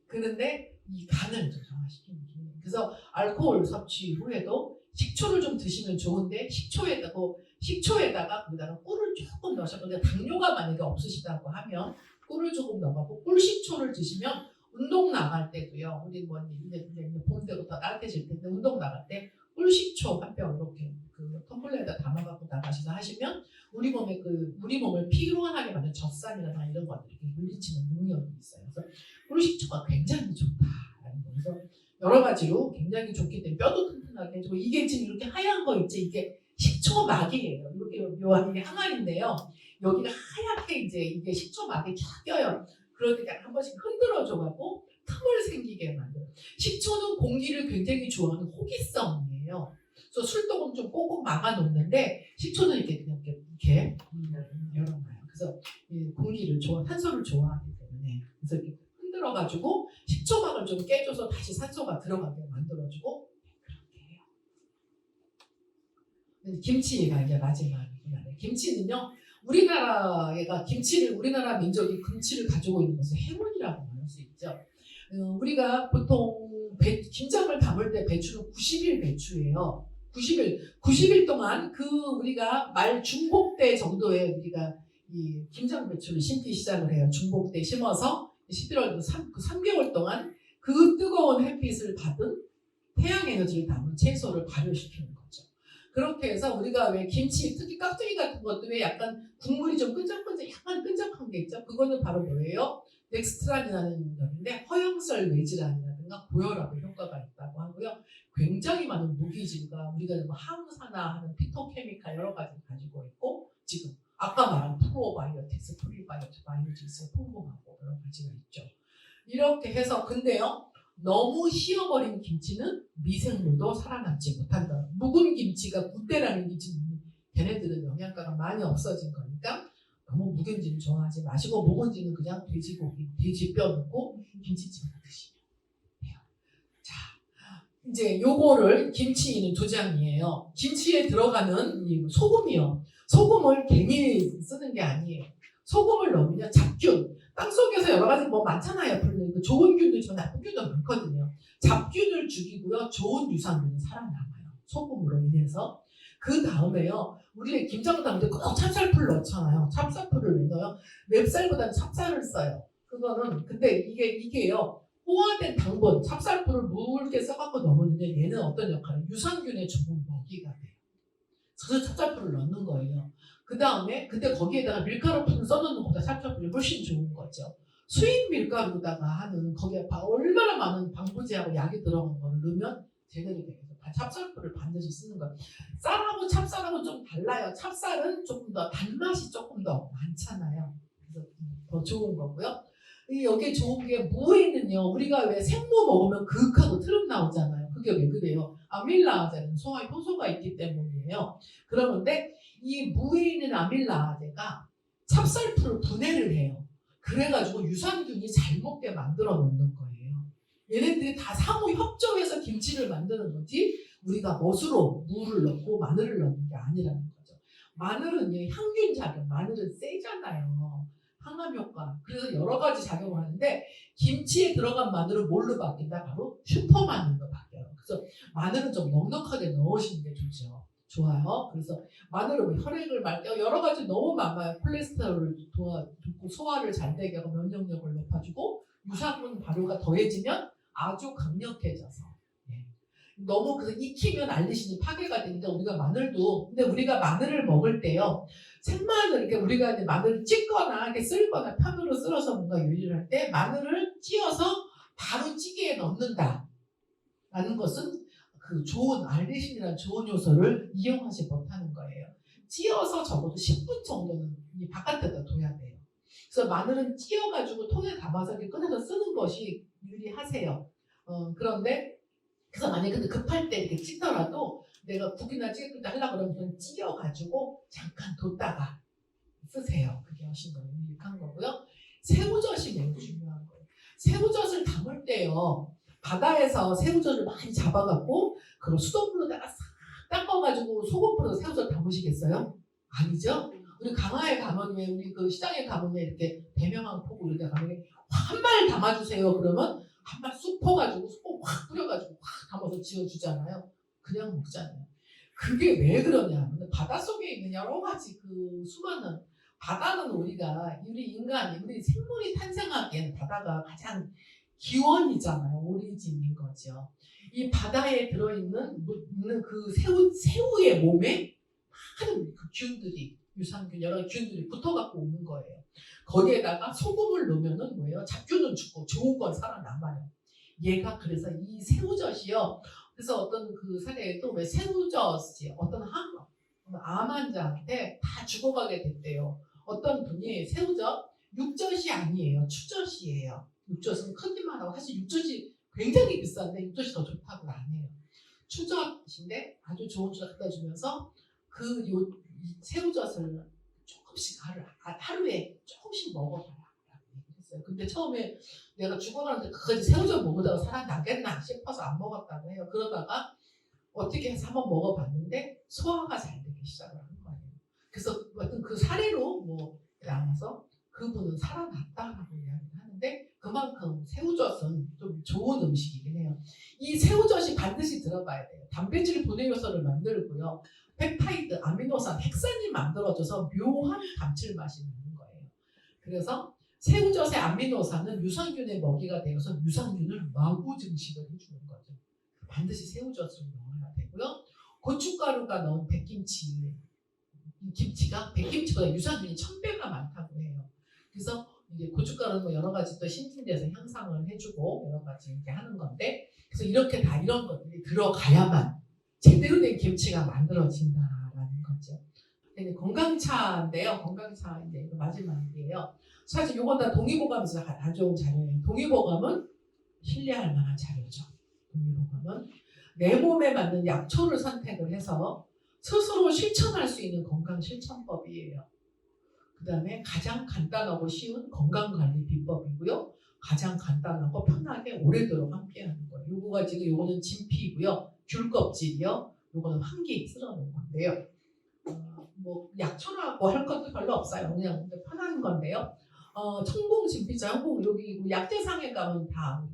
Speaker 1: 그런데 이 간을 좀 정화시키는 기능. 그래서 알코올 섭취 후에도 식초를 좀 드시면 좋은데 식초에다가 거기다가 꿀을 조금 넣으셔서 당뇨가 만약에 없으시다고 하면 꿀을 조금 넣어갖고 꿀식초를 드시면 운동 나갈 때도요. 우리 뭐 이제 봄 때부터 따뜻해질 텐데 운동 나갈 때 꿀식초 한 병 이렇게 텀블러에다 담아갖고 나가셔서 하시면 우리 몸을 피로하게 만든 젖산이나 이런 것들이 물리치는 능력이 있어요. 그래서 꿀식초가 굉장히 좋다라는 거. 그래서 여러 가지로 굉장히 좋기 때문에 뼈도 튼튼하게 해주고 이게 지금 이렇게 하얀 거 있지 이게 식초막이에요. 이렇게 묘한 이게 항아리인데요. 여기가 하얗게 이제 이게 식초막이 쫙 껴요. 그러니까 한 번씩 흔들어줘갖고 틈을 생기게 만들어요. 식초는 공기를 굉장히 좋아하는 호기성이에요. 그래서 술독은 좀 꼭꼭 막아놓는데 식초는 이렇게 그냥 이렇게 열어놔요. 그래서 공기를 산소를 좋아하기 때문에 그래서 이렇게 흔들어가지고 식초막을 좀 깨줘서 다시 산소가 들어가게 만들어주고 그렇게 해요. 김치가 이제 마지막이구나. 김치는요. 우리나라 민족이 김치를 가지고 있는 것은 행운이라고 말할 수 있죠. 우리가 보통 김장을 담을 때 배추는 90일 배추예요. 90일 동안 우리가 말 중복대 정도에 우리가 이 김장 배추를 심기 시작을 해요. 중복대 심어서 11월 3개월 동안 그 뜨거운 햇빛을 받은 태양 에너지를 담은 채소를 발효시키는 거죠. 그렇게 해서 우리가 왜 김치, 특히 깍두기 같은 것도 왜 약간 국물이 좀 약간 끈적한 게 있죠. 그거는 바로 뭐예요? 덱스트란이라는 것인데 허영설 뇌질환이라든가 고혈압에 효과가 있다고 하고요. 굉장히 많은 무기질과 우리가 항산화하는 피토케미칼 여러 가지 가지고 있고 지금 아까 말한 프로바이오틱스, 프리바이오틱스 풍부하고 여러 가지가 있죠. 이렇게 해서 근데요. 너무 씌어버린 김치는 미생물도 살아남지 못한다. 묵은 김치가 굿대라는 김치는 걔네들은 영양가가 많이 없어진 거니까 너무 묵은지는 좋아하지 마시고 묵은지는 그냥 돼지고기, 돼지뼈 넣고 김치찜에 드시면 돼요. 자, 이제 요거를 김치는 2장이에요. 김치에 들어가는 이 소금이요. 소금을 괜히 쓰는 게 아니에요. 소금을 넣으면 잡균, 땅속에서 여러 가지 뭐 많잖아요. 좋은 균도 있지만 나쁜 균도 많거든요. 잡균을 죽이고요. 좋은 유산균이 살아남아요. 소금으로 인해서. 그 다음에요. 우리 김장 담을 때 꼭 찹쌀풀 넣잖아요. 찹쌀풀을 왜 넣어요? 맵쌀보다는 찹쌀을 써요. 근데 이게요. 호화된 당분, 찹쌀풀을 묽게 써갖고 넣으면 얘는 어떤 역할을? 유산균의 좋은 먹이가 돼요. 그래서 찹쌀풀을 넣는 거예요. 그 다음에 근데 거기에다가 밀가루 풀을 써놓는 것보다 찹쌀풀이 훨씬 좋은 거죠. 수입 밀가루다가 하는 거기에 얼마나 많은 방부제하고 약이 들어간 거를 넣으면 제대로 되겠어. 찹쌀풀을 반드시 쓰는 거예요. 쌀하고 찹쌀하고 좀 달라요. 찹쌀은 조금 더 단맛이 조금 더 많잖아요. 그래서 더 좋은 거고요. 여기에 좋은 게 무에는요. 우리가 왜 생무 먹으면 그윽하고 트름 나오잖아요. 그게 왜 그래요? 아밀라아제는 소화 효소가 있기 때문이에요. 그러는데 이 무에 있는 아밀라아제가 찹쌀풀을 분해를 해요. 그래가지고 유산균이 잘 먹게 만들어 놓는 거예요. 얘네들이 다 상호 협조해서 김치를 만드는 거지 우리가 멋으로 무를 넣고 마늘을 넣는 게 아니라는 거죠. 마늘은 향균 작용, 마늘은 세잖아요. 항암 효과. 그래서 여러 가지 작용을 하는데 김치에 들어간 마늘은 뭘로 바뀐다? 바로 슈퍼마늘로 바뀌어요. 그래서 마늘은 좀 넉넉하게 넣으시는 게 좋죠. 좋아요. 그래서 마늘은 혈액을 맑게 여러 가지 너무 많아요. 콜레스테롤을 도와주고 소화를 잘 되게 하고 면역력을 높아주고 유산균 발효가 더해지면 아주 강력해져서 너무 그래서 익히면 알리신이 파괴가 되니까 우리가 마늘도 근데 우리가 마늘을 먹을 때요 생마늘 이렇게 우리가 이제 마늘을 찢거나 이렇게 썰거나 편으로 썰어서 뭔가 요리를 할 때 마늘을 찧어서 바로 찌개에 넣는다 라는 것은 그 좋은 알리신이라는 좋은 요소를 이용하지 못하는 거예요. 찧어서 적어도 10분 정도는 이 바깥에다 둬야 돼요. 그래서 마늘은 찧어가지고 통에 담아서 이렇게 꺼내서 쓰는 것이 유리하세요. 그런데 그래서 만약에 근데 급할 때 이렇게 찌더라도 내가 국이나 찌개를 하려고 그러면 찌어가지고 잠깐 뒀다가 쓰세요. 그게 훨씬 더 유익한 거고요. 새우젓이 매우 중요한 거예요. 새우젓을 담을 때요. 바다에서 새우젓을 많이 잡아갖고 그걸 수돗물로다가 싹 닦아가지고 소금 뿌려서 새우젓 담으시겠어요? 아니죠? 우리 강화에 가면 왜 우리 그 시장에 가면 이렇게 대명한 포구 이렇게 가면 한 말 담아주세요. 그러면 한 말 쑥 퍼가지고 소금 확 뿌려가지고 확 담아서 지어주잖아요. 그냥 먹잖아요. 그게 왜 그러냐? 바닷속에 있는 여러 가지 그 수많은 바다는 우리 인간이 우리 생물이 탄생하기에는 바다가 가장 기원이잖아요. 오리진인 거죠. 이 바다에 들어있는 그 새우의 몸에 많은 그 균들이 유산균 여러 균들이 붙어갖고 오는 거예요. 거기에다가 소금을 넣으면은 뭐예요? 잡균은 죽고 좋은 건 살아남아요. 얘가 그래서 이 새우젓이요. 그래서 어떤 그 사례에도 왜 새우젓이 어떤 암 환자한테 다 죽어가게 됐대요. 어떤 분이 새우젓 육젓이 아니에요. 추젓이에요. 육젓은 크기만 하고 사실 육젓이 굉장히 비싼데 육젓이 더 좋다고 안 해요. 추젓인데 아주 좋은 추젓 갖다 주면서 그 새우젓을 조금씩 하루에 조금씩 먹어봐라. 했어요. 근데 처음에 내가 죽어가는데 그까지 새우젓 먹으다가 살아나겠나 싶어서 안 먹었다고 해요. 그러다가 어떻게 해서 한번 먹어봤는데 소화가 잘 되기 시작을 한 거예요. 그래서 어떤 그 사례로 나와서 그분은 살아났다라고 이야기를 하는데 그만큼 새우젓은 좀 좋은 음식이긴 해요. 이 새우젓이 반드시 들어가야 돼요. 단백질 분해 요소를 만들고요. 펩타이드, 아미노산, 핵산이 만들어져서 묘한 감칠맛이 나는 거예요. 그래서 새우젓의 아미노산은 유산균의 먹이가 되어서 유산균을 마구 증식을 해주는 거죠. 반드시 새우젓을 넣어야 되고요. 고춧가루가 넣은 백김치, 김치가 백김치보다 유산균이 1000배가 많다고 해요. 그래서 이제 고춧가루는 여러 가지 또 신진대에서 향상을 해주고 여러 가지 이렇게 하는 건데, 그래서 이렇게 다 이런 것들이 들어가야만 제대로 된 김치가 만들어진다라는 거죠. 건강차인데요. 건강차 이제 마지막이에요. 사실 이건 다 동의보감에서 가져온 자료예요. 동의보감은 신뢰할 만한 자료죠. 동의보감은 내 몸에 맞는 약초를 선택을 해서 스스로 실천할 수 있는 건강 실천법이에요. 그 다음에 가장 간단하고 쉬운 건강관리 비법이고요. 가장 간단하고 편하게 오래도록 함께하는 거예요. 요거가 지금 요거는 진피고요. 귤 껍질이요. 요거는 환기 쓸어놓은 건데요. 약초라고 할 것도 별로 없어요. 그냥 편한 건데요. 청봉 진피자 한국 여기 약재상에 가면 다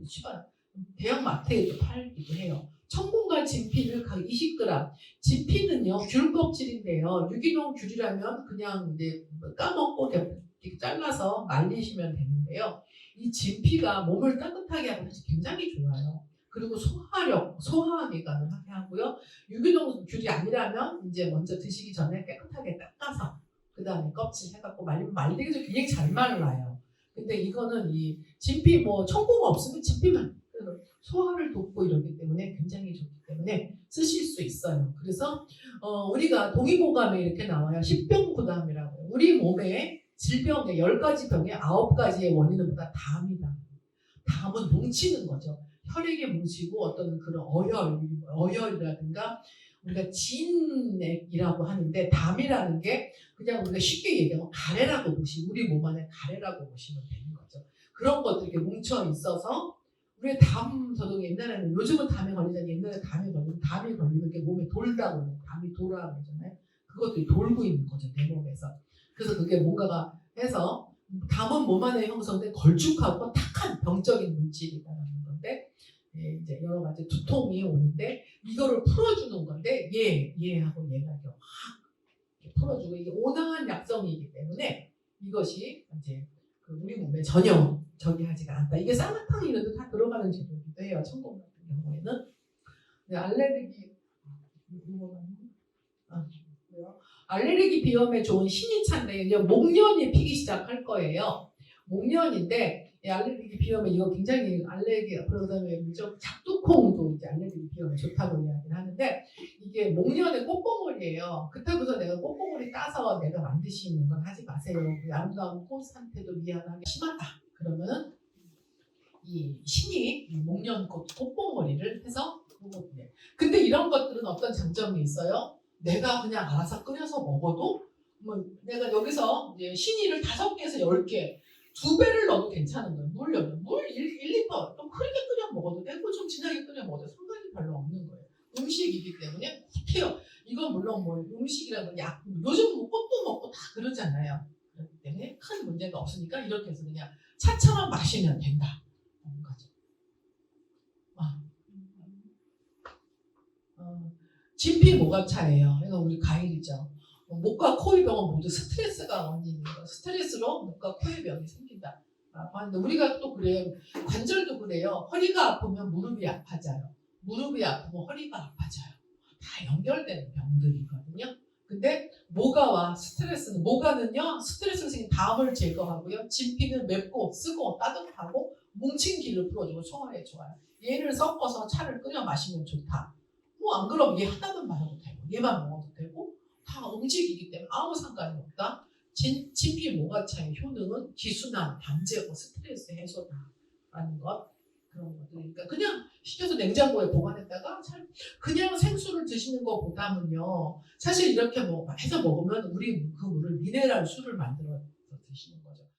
Speaker 1: 대형 마트에도 팔기도 해요. 청봉과 진피를 각 20g. 진피는요 귤 껍질인데요. 유기농 귤이라면 그냥 이제 까먹고 이렇게 잘라서 말리시면 되는데요. 이 진피가 몸을 따뜻하게 하고 굉장히 좋아요. 그리고 소화하기 가능하게 하고요. 유기농 귤이 아니라면 이제 먼저 드시기 전에 깨끗하게 닦아서 그 다음에 껍질 해갖고 말리면 말리기도 굉장히 잘 말라요. 근데 이거는 이 진피 뭐 청고가 없으면 진피만 소화를 돕고 이러기 때문에 굉장히 좋기 때문에 쓰실 수 있어요. 그래서 우리가 동의보감에 이렇게 나와요. 십병구담이라고. 우리 몸에 질병의 10가지 병의 9가지의 원인은 뭐다? 담이다. 담은 뭉치는 거죠. 혈액에 뭉치고 어떤 그런 어혈이라든가 우리가 진액이라고 하는데 담이라는 게 그냥 우리가 쉽게 얘기하면 가래라고 보시면 우리 몸 안에 가래라고 보시면 되는 거죠. 그런 것들이 이렇게 뭉쳐 있어서 우리 저도 옛날에는 요즘은 담에 걸리잖아요. 옛날에 담이 걸리면 이렇게 몸에 돌다고 해요. 담이 돌아 그러잖아요. 그것들이 돌고 있는 거죠. 내 몸에서. 그래서 그게 뭔가가 해서 담은 몸 안에 형성된 걸쭉하고 탁한 병적인 물질이라는 건데 이제 여러 가지 두통이 오는데 이거를 풀어주는 건데 얘하고 얘가 확 풀어주고 이게 온화한 약성이기 때문에 이것이 이제 그 우리 몸에 전혀 저기 하지가 않다. 이게 쌍화탕이라도 다 들어가는 재료기도 해요. 천공 같은 경우에는. 알레르기 알레르기 비염에 좋은 신이차인데 이제 목련이 피기 시작할 거예요. 목련인데 알레르기 비염에 이거 굉장히 그다음에 작두콩도 이제 알레르기 비염에 좋다고 이야기를 하는데 이게 목련의 꽃봉오리예요. 그렇다고 해서 내가 꽃봉오리 따서 내가 만드시는 건 하지 마세요. 그 아름다운 꽃 상태도 미안하게 심하다. 그러면 이 신이 목련꽃 꽃봉오리를 해서 근데 이런 것들은 어떤 장점이 있어요? 내가 그냥 알아서 끓여서 먹어도 뭐 내가 여기서 이제 신이를 5개에서 10개 2배를 넣어도 괜찮은 거예요. 물 1리터 좀 크게 끓여 먹어도 되고 좀 진하게 끓여 먹어도 상관이 별로 없는 거예요. 음식이기 때문에 못해요. 이건 물론 뭐 음식이라는 약 요즘 뭐 꽃도 먹고 다 그러잖아요. 그렇기 때문에 큰 문제가 없으니까 이렇게 해서 그냥 차차만 마시면 된다. 거죠. 진피 모가차예요. 이거 우리 과일이죠. 목과 코의 병은 모두 스트레스가 원인인 거예요. 스트레스로 목과 코의 병이 생긴다. 하는데 우리가 또 그래요. 관절도 그래요. 허리가 아프면 무릎이 아파져요. 무릎이 아프면 허리가 아파져요. 다 연결되는 병들이거든요. 근데 모가와 스트레스는 모가는요 스트레스를 생긴 담을 제거하고요. 진피는 맵고 쓰고 따뜻하고 뭉친 기를 풀어주고 소화에 좋아요. 얘를 섞어서 차를 끓여 마시면 좋다. 뭐 안 그러면 얘 하나만 마셔도 되고 얘만 먹어도 되고 다 음식이기 때문에 아무 상관이 없다. 진피 모가차의 효능은 기순환, 담 제거, 스트레스 해소다라는 것 그런 것들이니까 그냥 시켜서 냉장고에 보관했다가 그냥 생수를 드시는 것보다는요 사실 이렇게 뭐 해서 먹으면 우리 그 물을 미네랄 술을 만들어서 드시는 거죠.